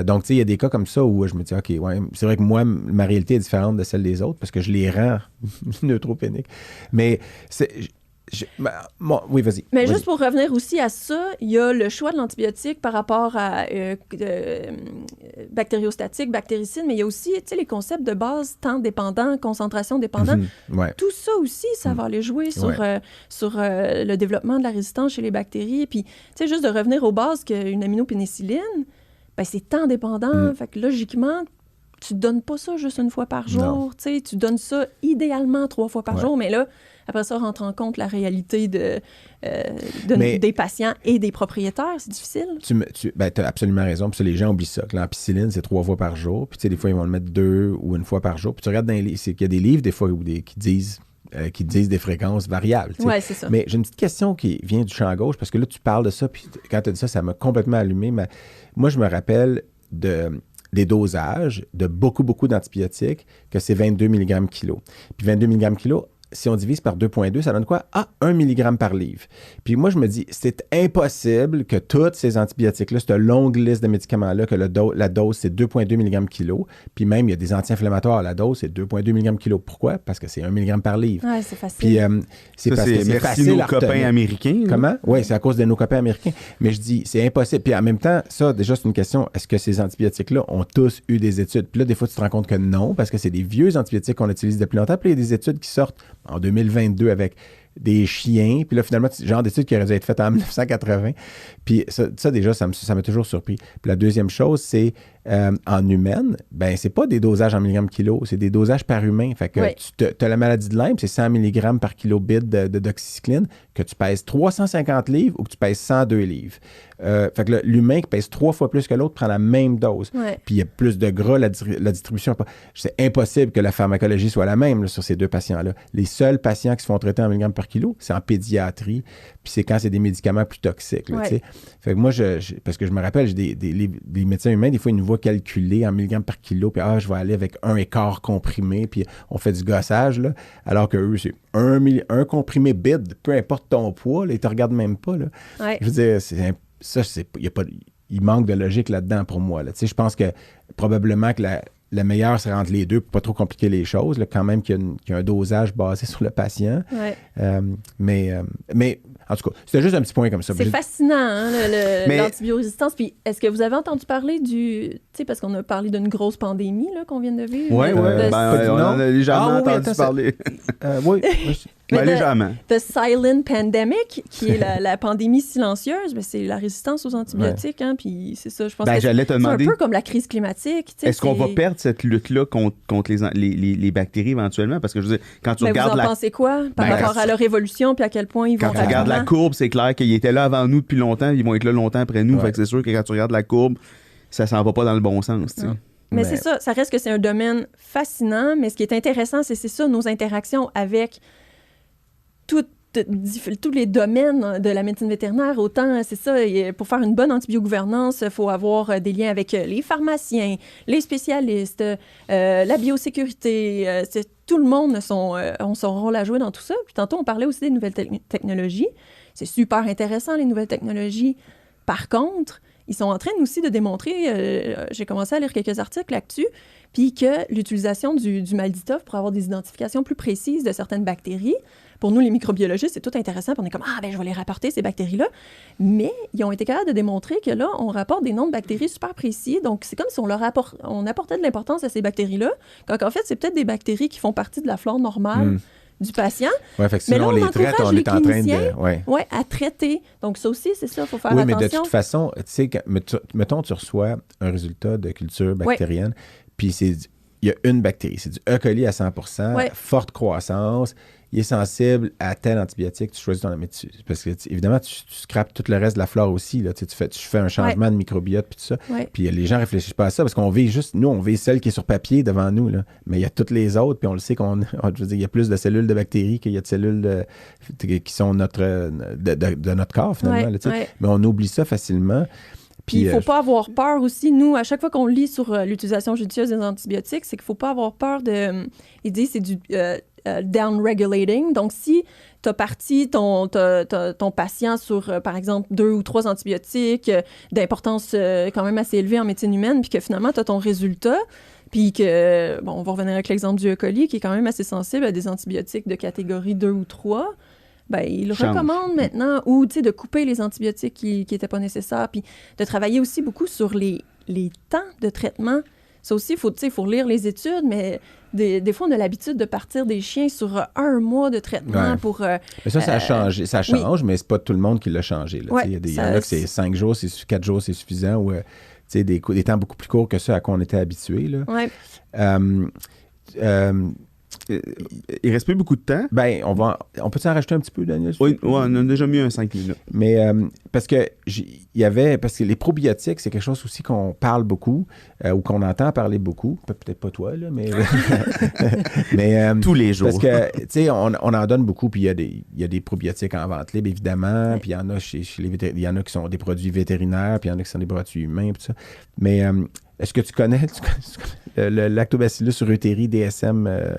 Donc, tu sais, il y a des cas comme ça où je me dis, OK, c'est vrai que moi, ma réalité est différente de celle des autres parce que je les rends neutropéniques. Mais oui, vas-y. Mais juste pour revenir aussi à ça, il y a le choix de l'antibiotique par rapport à bactériostatique, bactéricide, mais il y a aussi, tu sais, les concepts de base, temps dépendant, concentration dépendant. Tout ça aussi, ça va aller jouer sur le développement de la résistance chez les bactéries. Puis, tu sais, juste de revenir aux bases qu'une aminopénicilline, c'est temps dépendant. Fait que logiquement, tu ne donnes pas ça juste une fois par jour. Tu donnes ça idéalement 3 fois par jour, mais là, après ça, rentre en compte la réalité des patients et des propriétaires. C'est difficile. Tu as absolument raison. Puis ça, les gens oublient ça. Que l'ampicilline, c'est 3 fois par jour. Puis tu sais, des fois, ils vont le mettre 2 ou 1 fois par jour. Puis tu regardes dans les livres, c'est qu'il y a des livres, des fois, qui disent des fréquences variables. Oui, c'est ça. Mais j'ai une petite question qui vient du champ gauche, parce que là, tu parles de ça, puis quand tu as dit ça, ça m'a complètement allumé. Mais moi, je me rappelle des dosages de beaucoup d'antibiotiques, que c'est 22 mg kilo. Puis 22 mg kilo, si on divise par 2,2, ça donne quoi? 1 mg par livre. Puis moi, je me dis, c'est impossible que tous ces antibiotiques-là, cette longue liste de médicaments-là, que la dose, c'est 2,2 mg kilo. Puis même, il y a des anti-inflammatoires. La dose, c'est 2,2 mg kilo. Pourquoi? Parce que c'est 1 mg par livre. Oui, c'est facile. Puis c'est parce que c'est facile nos copains américains. Comment? Oui, c'est à cause de nos copains américains. Mais je dis, c'est impossible. Puis en même temps, ça, déjà, c'est une question, est-ce que ces antibiotiques-là ont tous eu des études? Puis là, des fois, tu te rends compte que non, parce que c'est des vieux antibiotiques qu'on utilise depuis longtemps. Puis il y a des études qui sortent en 2022 avec des chiens. Puis là, finalement, genre d'études qui auraient dû être faites en 1980. Puis ça déjà, ça m'a toujours surpris. Puis la deuxième chose, c'est en humaine, ben c'est pas des dosages en milligrammes kilo, c'est des dosages par humain. Fait que tu as la maladie de Lyme, c'est 100 mg par kilo bid de doxycycline, que tu pèses 350 livres ou que tu pèses 102 livres. Fait que l'humain qui pèse 3 fois plus que l'autre prend la même dose. Ouais. Puis il y a plus de gras, la distribution. C'est impossible que la pharmacologie soit la même là, sur ces deux patients-là. Les seuls patients qui se font traiter en milligrammes par kilo, c'est en pédiatrie, puis c'est quand c'est des médicaments plus toxiques. Là, fait que moi, parce que je me rappelle, j'ai des médecins humains, des fois, ils nous voient calculer en milligrammes par kilo, puis je vais aller avec 1,25 comprimé, puis on fait du gossage, là, alors que eux, c'est un comprimé bid, peu importe ton poids, là, ils te regardent même pas. Là. Ouais. Je veux dire, il manque de logique là-dedans pour moi. Là. Je pense que probablement que la meilleure, c'est entre les deux pour pas trop compliquer les choses, là, quand même qu'il y a un dosage basé sur le patient. Ouais. Mais en tout cas, c'était juste un petit point comme ça. C'est fascinant, hein, l'antibiorésistance. Puis est-ce que vous avez entendu parler du... Tu sais, parce qu'on a parlé d'une grosse pandémie là, qu'on vient de vivre. Oui, on en a légèrement entendu parler. Oui. Légèrement. The Silent Pandemic, qui est la pandémie silencieuse, mais c'est la résistance aux antibiotiques. Hein, puis c'est ça, je pense que j'allais te demander, c'est un peu comme la crise climatique. Est-ce qu'on va perdre cette lutte-là contre les bactéries éventuellement? Parce que je veux dire, quand tu regardes vous en pensez quoi par rapport à leur évolution puis à quel point ils vont... Quand tu regardes la courbe, c'est clair qu'ils étaient là avant nous depuis longtemps, ils vont être là longtemps après nous. Fait que c'est sûr que quand tu regardes la courbe, ça s'en va pas dans le bon sens. Mais c'est ça reste que c'est un domaine fascinant, mais ce qui est intéressant, c'est ça, nos interactions avec tous les domaines de la médecine vétérinaire. Autant, c'est ça, pour faire une bonne antibiogouvernance, il faut avoir des liens avec les pharmaciens, les spécialistes, la biosécurité. Tout le monde a son rôle à jouer dans tout ça. Puis tantôt, on parlait aussi des nouvelles technologies. C'est super intéressant, les nouvelles technologies. Par contre, ils sont en train aussi de démontrer, j'ai commencé à lire quelques articles là-dessus, puis que l'utilisation du MALDI-TOF pour avoir des identifications plus précises de certaines bactéries, pour nous, les microbiologistes, c'est tout intéressant, puis on est comme « je vais les rapporter, ces bactéries-là ». Mais ils ont été capables de démontrer que là, on rapporte des noms de bactéries super précis, donc c'est comme si on apportait de l'importance à ces bactéries-là, quand en fait, c'est peut-être des bactéries qui font partie de la flore normale du patient. Ouais, fait que sinon, mais là, on les traite, on est en train de... à traiter. Donc, ça aussi, c'est ça, il faut faire attention. Oui, mais de toute façon, tu sais, mettons, tu reçois un résultat de culture bactérienne, puis il y a une bactérie, c'est du E. coli à 100%, forte croissance, il est sensible à tel antibiotique, tu choisis ton antibiotique. Parce que, évidemment, tu scrapes tout le reste de la flore aussi. Là, tu fais un changement de microbiote puis tout ça. Puis les gens ne réfléchissent pas à ça parce qu'on vit juste, nous, on vit celle qui est sur papier devant nous. Là. Mais il y a toutes les autres, puis on le sait je veux dire, il y a plus de cellules de bactéries qu'il y a de cellules qui sont de notre corps, finalement. Là, mais on oublie ça facilement. Puis il ne faut pas avoir peur aussi. Nous, à chaque fois qu'on lit sur l'utilisation judicieuse des antibiotiques, c'est qu'il ne faut pas avoir peur de... Il dit c'est du down-regulating. Donc, si tu as parti ton patient sur, par exemple, 2 ou 3 antibiotiques d'importance quand même assez élevée en médecine humaine, puis que finalement, tu as ton résultat, puis que, on va revenir avec l'exemple du E. coli, qui est quand même assez sensible à des antibiotiques de catégorie 2 ou 3, il recommande maintenant, ou de couper les antibiotiques qui n'étaient pas nécessaires, puis de travailler aussi beaucoup sur les temps de traitement. Ça aussi, il faut lire les études, mais des fois, on a l'habitude de partir des chiens sur 1 mois de traitement pour... mais ça a changé. Ça change, mais c'est pas tout le monde qui l'a changé. Il y en a que c'est 5 jours, 4 jours, c'est suffisant, ou des temps beaucoup plus courts que ceux à quoi on était habitué. Il reste plus beaucoup de temps. On peut s'en rajouter un petit peu, Daniel? Oui, on a déjà mis un 5 minutes. Mais parce que les probiotiques, c'est quelque chose aussi qu'on parle beaucoup ou qu'on entend parler beaucoup. Peut-être pas toi, là, mais... mais tous les jours. Parce que, tu sais, on en donne beaucoup, puis il y a des probiotiques en vente libre, évidemment, puis il y en a il y en a qui sont des produits vétérinaires, puis il y en a qui sont des produits humains, puis tout ça. Mais est-ce que tu connais le Lactobacillus reuteri DSM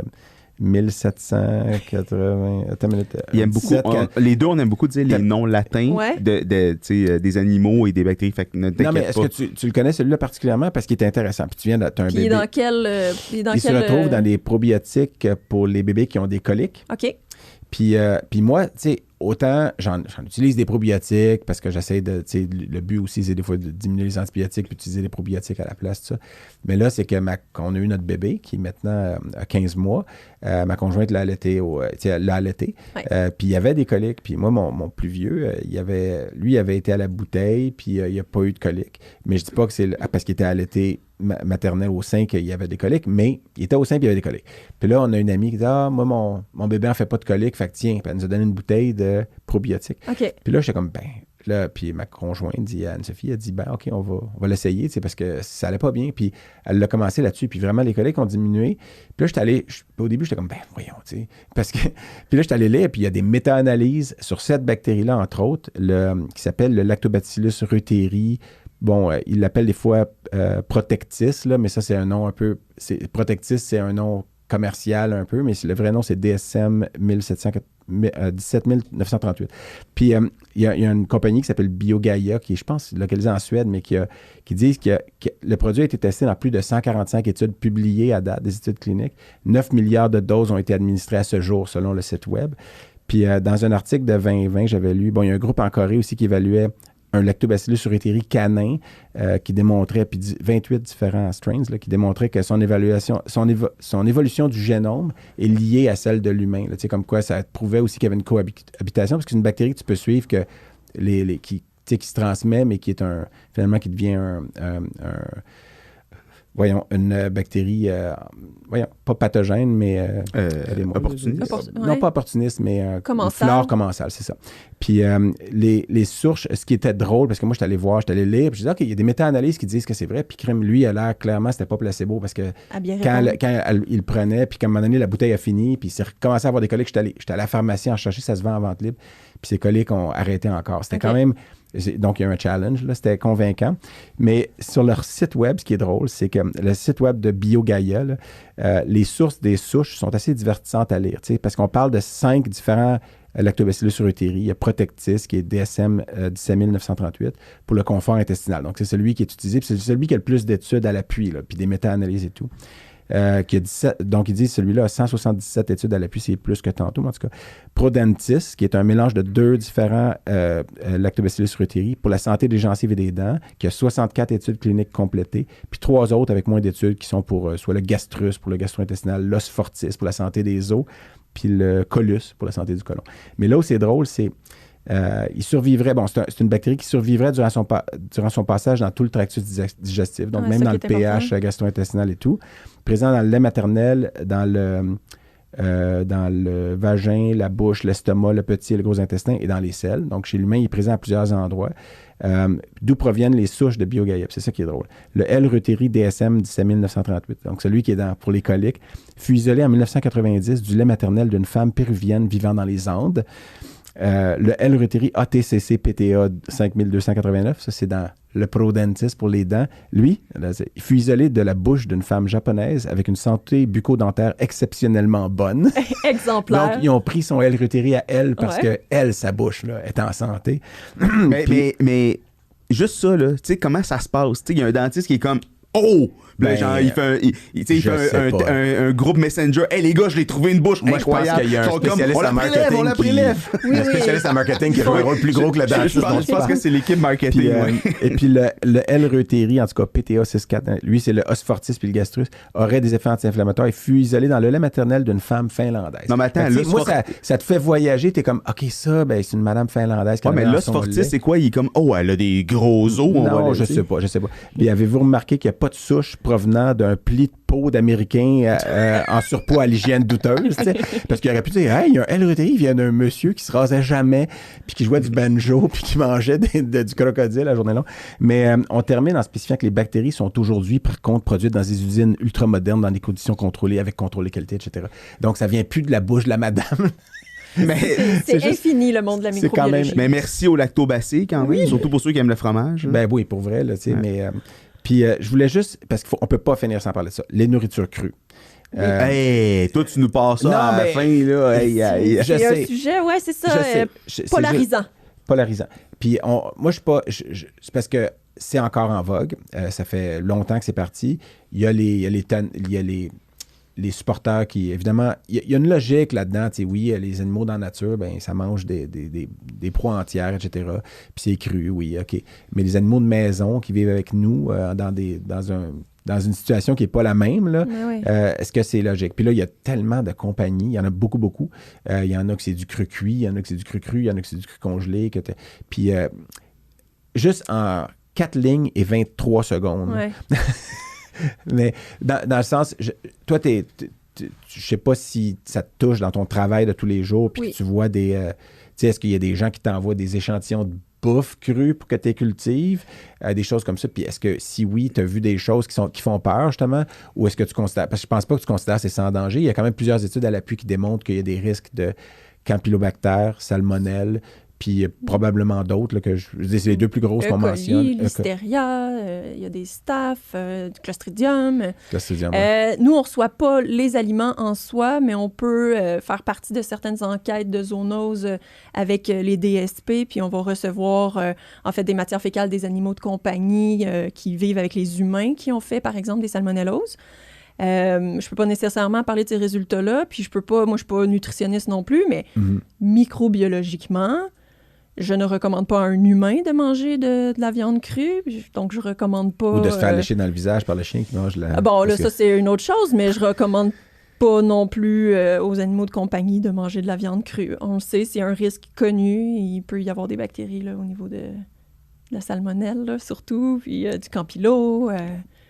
1780... Attends une minute. Il aime beaucoup, les deux, on aime beaucoup dire les noms latins des animaux et des bactéries. Fait que non, mais est-ce que tu le connais, celui-là, particulièrement, parce qu'il est intéressant? Puis tu viens d'être un bébé. Il se retrouve dans les probiotiques pour les bébés qui ont des coliques. OK. Puis moi, tu sais, autant j'en utilise des probiotiques parce que j'essaie de, tu sais, le but aussi, c'est des fois de diminuer les antibiotiques puis d'utiliser des probiotiques à la place, tout ça. Mais là, c'est que quand on a eu notre bébé, qui maintenant a 15 mois, ma conjointe l'a allaité, puis il y avait des coliques. Puis moi, mon plus vieux, lui avait été à la bouteille, puis il n'y a pas eu de coliques. Mais je dis pas que c'est parce qu'il était allaité maternelle au sein qu'il y avait des coliques, mais il était au sein puis il y avait des coliques. Puis là, on a une amie qui dit « Ah, moi, mon bébé en fait pas de coliques, fait que tiens. » Puis elle nous a donné une bouteille de probiotiques. OK. Puis là, j'étais comme « Ben... » Là, puis ma conjointe dit à Anne-Sophie, elle dit « Ben, OK, on va l'essayer, parce que ça allait pas bien. » Puis elle l'a commencé là-dessus, puis vraiment, les coliques ont diminué. Puis là, au début, j'étais comme « Ben, voyons, tu sais. » Parce que... Puis là, j'étais allé lire, puis il y a des méta-analyses sur cette bactérie-là, entre autres, qui s'appelle le Lactobacillus reuteri. Bon, ils l'appellent des fois Protectis, là, mais ça, c'est un nom un peu... Protectis, c'est un nom commercial un peu, mais le vrai nom, c'est DSM 17938. Puis, il y a une compagnie qui s'appelle BioGaia, qui est, je pense, localisée en Suède, mais qui disent que le produit a été testé dans plus de 145 études publiées à date, des études cliniques. 9 milliards de doses ont été administrées à ce jour, selon le site web. Puis, dans un article de 2020, j'avais lu, bon, il y a un groupe en Corée aussi qui évaluait un Lactobacillus reuteri canin qui démontrait, puis 28 différents strains, là, qui démontraient que son évolution du génome est liée à celle de l'humain. Tu sais, comme quoi ça prouvait aussi qu'il y avait une cohabitation, parce que c'est une bactérie que tu peux suivre qui se transmet, mais qui est finalement qui devient une bactérie, pas pathogène, mais... opportuniste. Non, pas opportuniste, mais une flore commensale, c'est ça. Puis les sources, ce qui était drôle, parce que moi, j'étais allé lire, puis je disais, OK, il y a des méta-analyses qui disent que c'est vrai, puis crème, lui, a l'air clairement, c'était pas placebo, parce que quand il le prenait, puis qu'à un moment donné, la bouteille a fini, puis il s'est recommencé à avoir des coliques, j'étais à la pharmacie en chercher, ça se vend en vente libre, puis ces coliques ont arrêté encore. C'était quand même... Donc, il y a un challenge, là, c'était convaincant. Mais sur leur site web, ce qui est drôle, c'est que le site web de BioGaia, les sources des souches sont assez divertissantes à lire, parce qu'on parle de 5 différents Lactobacillus reuteri. Il y a Protectis, qui est DSM 17938, pour le confort intestinal. Donc, c'est celui qui est utilisé, puis c'est celui qui a le plus d'études à l'appui, là, puis des méta-analyses et tout. Donc, ils disent celui-là a 177 études à l'appui, c'est plus que tantôt, mais en tout cas. Prodentis, qui est un mélange de 2 différents Lactobacillus reuteri pour la santé des gencives et des dents, qui a 64 études cliniques complétées, puis 3 autres avec moins d'études qui sont pour soit le gastrus, pour le gastro-intestinal, l'os fortis, pour la santé des os, puis le colus, pour la santé du côlon. Mais là où c'est drôle, c'est il survivrait, c'est une bactérie qui survivrait durant son passage dans tout le tractus digestif, donc même dans le pH gastro-intestinal et tout, présent dans le lait maternel, dans le vagin, la bouche, l'estomac, le petit et le gros intestin et dans les selles. Donc chez l'humain, il est présent à plusieurs endroits. D'où proviennent les souches de BioGaia. C'est ça qui est drôle. Le L. reuteri DSM 17938, donc celui qui est pour les coliques, fut isolé en 1990 du lait maternel d'une femme péruvienne vivant dans les Andes. Le L. reuteri ATCC PTA 5289, ça c'est dans le Prodentis pour les dents. Lui, il fut isolé de la bouche d'une femme japonaise avec une santé bucco-dentaire exceptionnellement bonne. Exemplaire. Donc, ils ont pris son L. reuteri à elle parce que elle, sa bouche, là, est en santé. mais juste ça, là, tu sais, comment ça se passe? Il y a un dentiste qui est comme « Oh! » Genre, il fait un groupe Messenger. Hey les gars, je l'ai trouvé une bouche incroyable. Je pense qu'il y a un spécialiste en marketing. On la prélève. Un spécialiste en marketing qui a un rôle plus gros que le dentiste. Je pense que c'est l'équipe marketing. Et puis le L. reuteri, en tout cas PTA 64, lui c'est le os fortis puis le gastrus, aurait des effets anti-inflammatoires et fut isolé dans le lait maternel d'une femme finlandaise. Non mais attends, moi ça te fait voyager, t'es comme OK ça, c'est une madame finlandaise. Ouais, mais l'os fortis c'est quoi? Il est comme elle a des gros os. Non, je sais pas. Puis avez-vous remarqué qu'il n'y a pas de souche provenant d'un pli de peau d'Américain en surpoids à l'hygiène douteuse, parce qu'il aurait pu dire, hey, il y a un L. reuteri, il vient d'un monsieur qui se rasait jamais, puis qui jouait du banjo, puis qui mangeait du crocodile la journée longue. Mais on termine en spécifiant que les bactéries sont aujourd'hui, par contre, produites dans des usines ultramodernes, dans des conditions contrôlées, avec contrôle de qualité, etc. Donc, ça vient plus de la bouche de la madame. Mais c'est infini, le monde de la microbiologie. Mais merci au lactobacilles, quand même, surtout pour ceux qui aiment le fromage. Ben oui, pour vrai, là, tu sais, mais... Puis je voulais juste, parce qu'on ne peut pas finir sans parler de ça, les nourritures crues. Hey, toi, tu nous passes ça à la fin, là. Il y a un sujet, ouais, c'est ça, polarisant. Polarisant. Puis moi, je suis pas... c'est parce que c'est encore en vogue. Ça fait longtemps que c'est parti. Il y a les les supporters qui, évidemment, il y a une logique là-dedans. Oui, les animaux dans la nature, ben, ça mange des proies entières, etc. Puis c'est cru, oui, OK. Mais les animaux de maison qui vivent avec nous dans une situation qui n'est pas la même, là, est-ce que c'est logique? Puis là, il y a tellement de compagnies, il y en a beaucoup, beaucoup. Il y en a que c'est du cru cuit, il y en a que c'est du cru cru, il y en a que c'est du cru congelé. Puis juste en 4 lignes et 23 secondes. Ouais. Mais dans le sens, toi, je sais pas si ça te touche dans ton travail de tous les jours, puis que tu vois tu sais, est-ce qu'il y a des gens qui t'envoient des échantillons de bouffe crue pour que tu cultives, des choses comme ça. Puis est-ce que, si oui, tu as vu des choses qui font peur, justement, ou est-ce que tu considères... Parce que je pense pas que tu considères que c'est sans danger. Il y a quand même plusieurs études à l'appui qui démontrent qu'il y a des risques de campylobacter, salmonelle, puis probablement d'autres, là, je dis, c'est les 2 plus grosses qu'on mentionne. Listeria, il y a des staph, du Clostridium. Ouais. Nous, on ne reçoit pas les aliments en soi, mais on peut faire partie de certaines enquêtes de zoonose avec les DSP, puis on va recevoir, en fait, des matières fécales des animaux de compagnie qui vivent avec les humains qui ont fait, par exemple, des salmonelloses. Je peux pas nécessairement parler de ces résultats-là, puis moi, je suis pas nutritionniste non plus, mais microbiologiquement, je ne recommande pas à un humain de manger de la viande crue, donc je recommande pas... Ou de se faire lécher dans le visage par le chien qui mange la... Ça, c'est une autre chose, mais je recommande pas non plus aux animaux de compagnie de manger de la viande crue. On le sait, c'est un risque connu. Il peut y avoir des bactéries là, au niveau de la salmonelle, là, surtout, puis du campylot.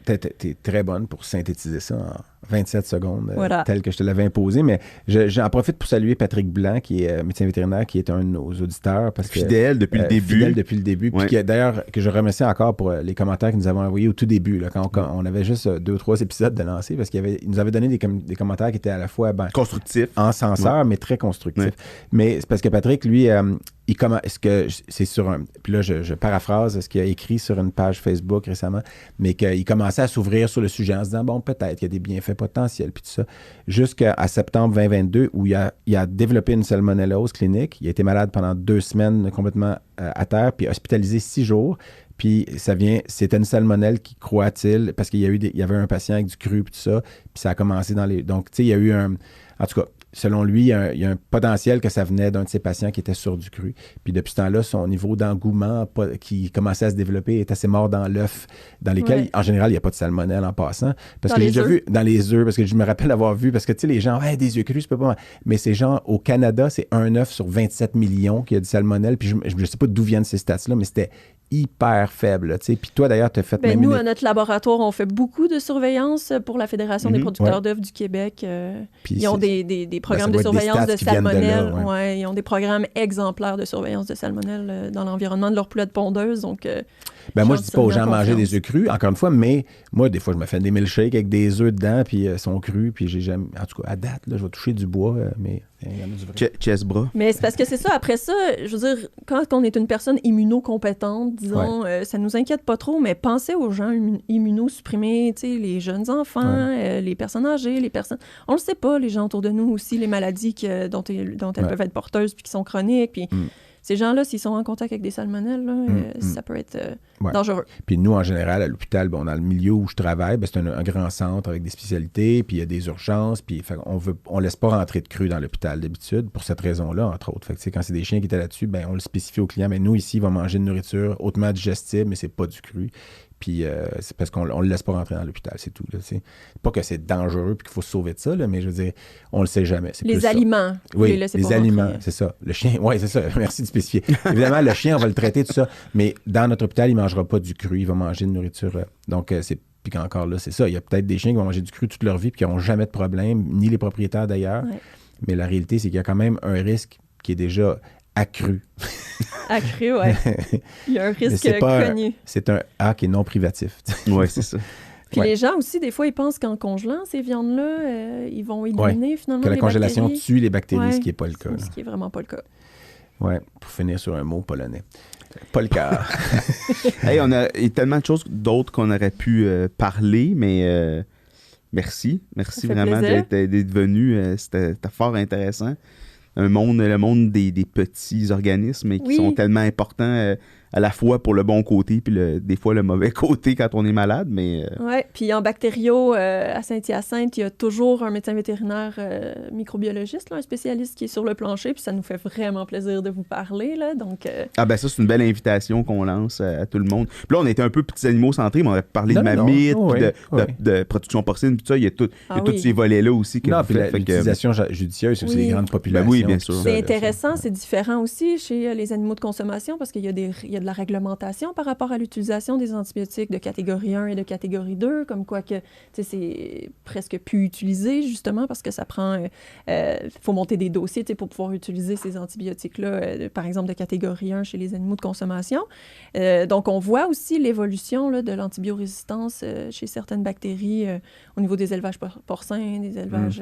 T'es très bonne pour synthétiser ça en 27 secondes, tel que je te l'avais imposé. Mais j'en profite pour saluer Patrick Blanc, qui est médecin vétérinaire, qui est un de nos auditeurs. Fidèle depuis le début. Fidèle depuis le début. Puis d'ailleurs, que je remercie encore pour les commentaires qu'il nous avait envoyés au tout début, là, quand on avait juste 2 ou 3 épisodes de lancer, parce qu'il nous avait donné des commentaires qui étaient à la fois constructifs, encenseurs, mais très constructifs. Ouais. Mais c'est parce que Patrick, lui, est-ce que c'est sur un... Puis là, je paraphrase ce qu'il a écrit sur une page Facebook récemment, mais qu'il commençait à s'ouvrir sur le sujet en se disant, bon, peut-être qu'il y a des bienfaits potentiels, puis tout ça. Jusqu'à septembre 2022, où il a développé une salmonellose clinique. Il a été malade pendant 2 semaines, complètement à terre, puis hospitalisé 6 jours. Puis c'était une salmonelle qui, croit-il, parce qu'il y avait un patient avec du cru, puis tout ça, puis ça a commencé dans les... Donc, tu sais, il y a eu en tout cas, selon lui, il y a un potentiel que ça venait d'un de ses patients qui était sur du cru. Puis depuis ce temps-là, son niveau d'engouement qui commençait à se développer est assez mort dans l'œuf, dans lesquels, en général, il n'y a pas de salmonelle en passant. Parce que j'ai déjà vu dans les œufs, parce que je me rappelle avoir vu, parce que tu sais, les gens, des œufs crus, c'est pas... Mais ces gens, au Canada, c'est 1 œuf sur 27 millions qui a du salmonelle. Puis je ne sais pas d'où viennent ces stats-là, mais c'était hyper faible. Puis toi, d'ailleurs, tu as fait... Nous, à notre laboratoire, on fait beaucoup de surveillance pour la Fédération des producteurs d'œufs du Québec. Ils ont des programmes de surveillance de salmonelle. Ils ont des programmes exemplaires de surveillance de salmonelle dans l'environnement de leur poulet de pondeuse. Donc, moi, je dis pas aux gens de manger des œufs crus, encore une fois, mais moi, des fois, je me fais des milkshakes avec des œufs dedans, puis ils sont crus, puis j'ai jamais... En tout cas, à date, là, je vais toucher du bois, mais... Il y en a du vrai. Chest-bras. Mais c'est parce que c'est ça. Après ça, je veux dire, quand on est une personne immunocompétente, disons, ça nous inquiète pas trop, mais pensez aux gens immunosupprimés, tu sais, les jeunes enfants, les personnes âgées, les personnes... On le sait pas, les gens autour de nous aussi, les maladies dont elles peuvent être porteuses puis qui sont chroniques, puis... Ces gens-là, s'ils sont en contact avec des salmonelles, ça peut être dangereux. Puis nous, en général, à l'hôpital, dans le milieu où je travaille, c'est un grand centre avec des spécialités, puis il y a des urgences, puis on laisse pas rentrer de cru dans l'hôpital d'habitude, pour cette raison-là, entre autres. Fait que, quand c'est des chiens qui étaient là-dessus, on le spécifie au client, mais nous, ici, ils vont manger une nourriture hautement digestible, mais c'est pas du cru. Puis c'est parce qu'on le laisse pas rentrer dans l'hôpital, c'est tout. Là, pas que c'est dangereux puis qu'il faut se sauver de ça, là, mais je veux dire, on le sait jamais. C'est les aliments, oui, les aliments, c'est ça. Le chien, oui, c'est ça. Merci de spécifier. Évidemment, le chien, on va le traiter, tout ça, mais dans notre hôpital, il ne mangera pas du cru, il va manger une nourriture. Donc, puis qu'encore là, c'est ça. Il y a peut-être des chiens qui vont manger du cru toute leur vie puis qui n'auront jamais de problème, ni les propriétaires d'ailleurs. Ouais. Mais la réalité, c'est qu'il y a quand même un risque qui est déjà accru. Accru, oui. Il y a un risque connu. C'est un A qui est non privatif. Oui, c'est ça. Puis les gens aussi, des fois, ils pensent qu'en congelant ces viandes-là, ils vont éliminer finalement que la les congélation bactéries. Tue les bactéries, ce qui n'est pas le cas. Ce qui n'est vraiment pas le cas. Oui, pour finir sur un mot polonais. Pas le cas. Hey, il y a tellement de choses d'autres qu'on aurait pu parler, mais merci. Merci vraiment d'être venu. C'était fort intéressant. Le monde des petits organismes qui sont tellement importants à la fois pour le bon côté puis des fois le mauvais côté quand on est malade, mais... Oui, puis en bactério, à Saint-Hyacinthe, il y a toujours un médecin vétérinaire microbiologiste, là, un spécialiste qui est sur le plancher, puis ça nous fait vraiment plaisir de vous parler, là, donc... Ah ben ça, c'est une belle invitation qu'on lance à tout le monde. Puis là, on était un peu petits animaux centrés, mais on a parlé de mammifères, de production porcine, puis tout ça, il y a tous ces volets-là aussi. Non, puis l'utilisation judicieuse, c'est aussi des grandes populations. Ben oui, bien sûr. C'est intéressant, c'est différent aussi chez les animaux de consommation parce qu'il y a de la réglementation par rapport à l'utilisation des antibiotiques de catégorie 1 et de catégorie 2, comme quoi que c'est presque plus utilisé justement parce que ça prend... faut monter des dossiers pour pouvoir utiliser ces antibiotiques-là, par exemple de catégorie 1 chez les animaux de consommation. Donc, on voit aussi l'évolution là, de l'antibiorésistance chez certaines bactéries au niveau des élevages porcins, des élevages...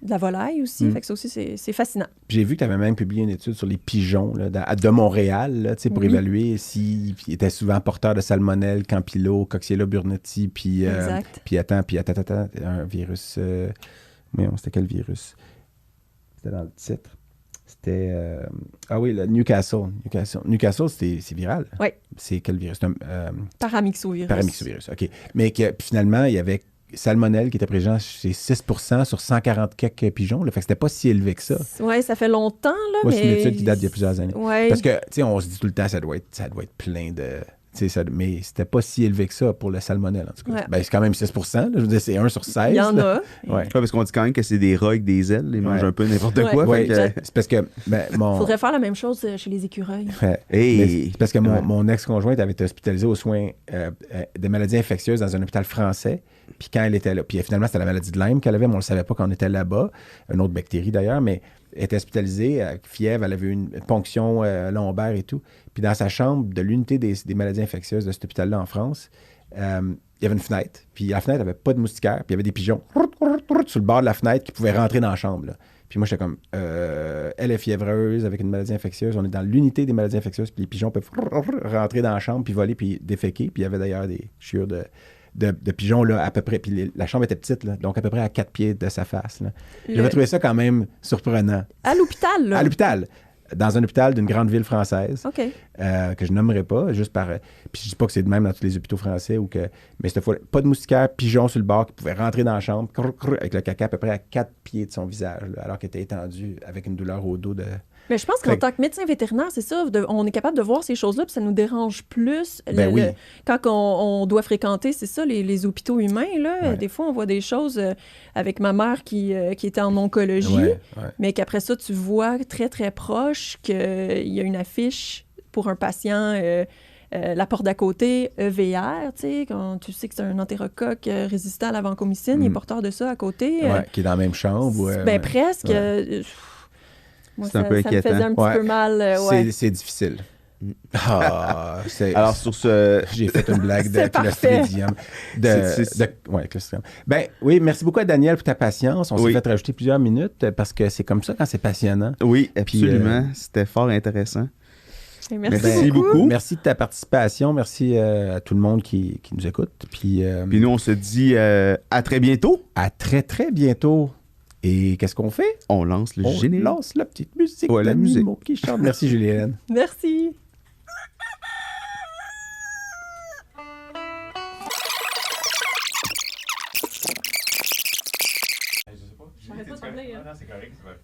de la volaille aussi. Fait que ça aussi, c'est fascinant. J'ai vu que tu avais même publié une étude sur les pigeons là, de Montréal là, pour évaluer s'ils étaient souvent porteurs de salmonelle, campylome, Coxiella burnetii, puis un virus... c'était quel virus? C'était dans le titre. C'était... le Newcastle. Newcastle, c'est viral. Oui. C'est quel virus? Paramyxovirus. Paramyxovirus, OK. Mais finalement, il y avait salmonelle qui était présent chez 6% sur 140 quelques pigeons. Là, fait que c'était pas si élevé que ça. Oui, ça fait longtemps, là, mais... c'est une étude qui date d'il y a plusieurs années. Ouais. Parce que, tu sais, on se dit tout le temps, ça doit être plein de... mais c'était pas si élevé que ça pour le salmonelle, en tout cas. Ouais. Ben, c'est quand même 6%. Là, je veux dire, c'est 1 sur 16. Il y en a. Ouais. Parce qu'on dit quand même que c'est des rats avec des ailes. Ils mangent un peu n'importe quoi. Ouais, c'est parce que... Faudrait faire la même chose chez les écureuils. C'est parce que mon ex-conjointe avait été hospitalisée aux soins de maladies infectieuses dans un hôpital français. Puis quand elle était là... Puis finalement, c'était la maladie de Lyme qu'elle avait, mais on ne le savait pas quand on était là-bas. Une autre bactérie, d'ailleurs, mais... Elle était hospitalisée, avec fièvre, elle avait eu une ponction lombaire et tout. Puis dans sa chambre de l'unité des maladies infectieuses de cet hôpital-là en France, il y avait une fenêtre. Puis la fenêtre n'avait pas de moustiquaire. Puis il y avait des pigeons sur le bord de la fenêtre qui pouvaient rentrer dans la chambre. Là. Puis moi, j'étais comme, elle est fiévreuse avec une maladie infectieuse. On est dans l'unité des maladies infectieuses. Puis les pigeons peuvent rentrer dans la chambre, puis voler, puis déféquer. Puis il y avait d'ailleurs des chiures de pigeons, là, à peu près. Puis la chambre était petite, là, donc à peu près à 4 pieds de sa face. J'avais trouvé ça quand même surprenant. À l'hôpital, là? À l'hôpital. Dans un hôpital d'une grande ville française. OK. Que je nommerai pas, juste par... Puis je dis pas que c'est de même dans tous les hôpitaux français, mais cette fois, pas de moustiquaire, pigeons sur le bord qui pouvaient rentrer dans la chambre, avec le caca à peu près à 4 pieds de son visage, là, alors qu'il était étendu avec une douleur au dos de... Mais je pense qu'en tant que médecin vétérinaire, c'est ça, on est capable de voir ces choses-là, puis ça nous dérange plus quand on doit fréquenter, c'est ça, les hôpitaux humains, là. Ouais. Des fois, on voit des choses avec ma mère qui était en oncologie, mais qu'après ça, tu vois très, très proche qu'il y a une affiche pour un patient... la porte d'à côté, EVR, tu sais, quand tu sais que c'est un entérocoque résistant à la vancomycine, il est porteur de ça à côté. qui est dans la même chambre. Presque... Moi, c'est un peu inquiétant. Ça me faisait un petit peu mal. C'est difficile. Alors, sur ce... J'ai fait une blague de Clostridium. Clostridium. Ben oui, merci beaucoup à Daniel pour ta patience. On s'est fait rajouter plusieurs minutes parce que c'est comme ça quand c'est passionnant. Oui, absolument. Puis, c'était fort intéressant. Merci beaucoup. Merci de ta participation. Merci à tout le monde qui nous écoute. Puis nous, on se dit à très bientôt. À très, très bientôt. Et qu'est-ce qu'on fait? On lance le générique. On lance la petite musique. Ouais, la musique qui chante. Merci, Julienne. Merci. J'arrête pas de parler. Non, c'est correct, c'est vrai.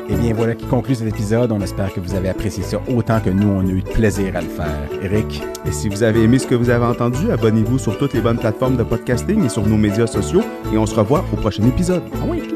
Eh bien, voilà qui conclut cet épisode. On espère que vous avez apprécié ça autant que nous, on a eu de plaisir à le faire. Éric? Et si vous avez aimé ce que vous avez entendu, abonnez-vous sur toutes les bonnes plateformes de podcasting et sur nos médias sociaux. Et on se revoit au prochain épisode. Ah oui?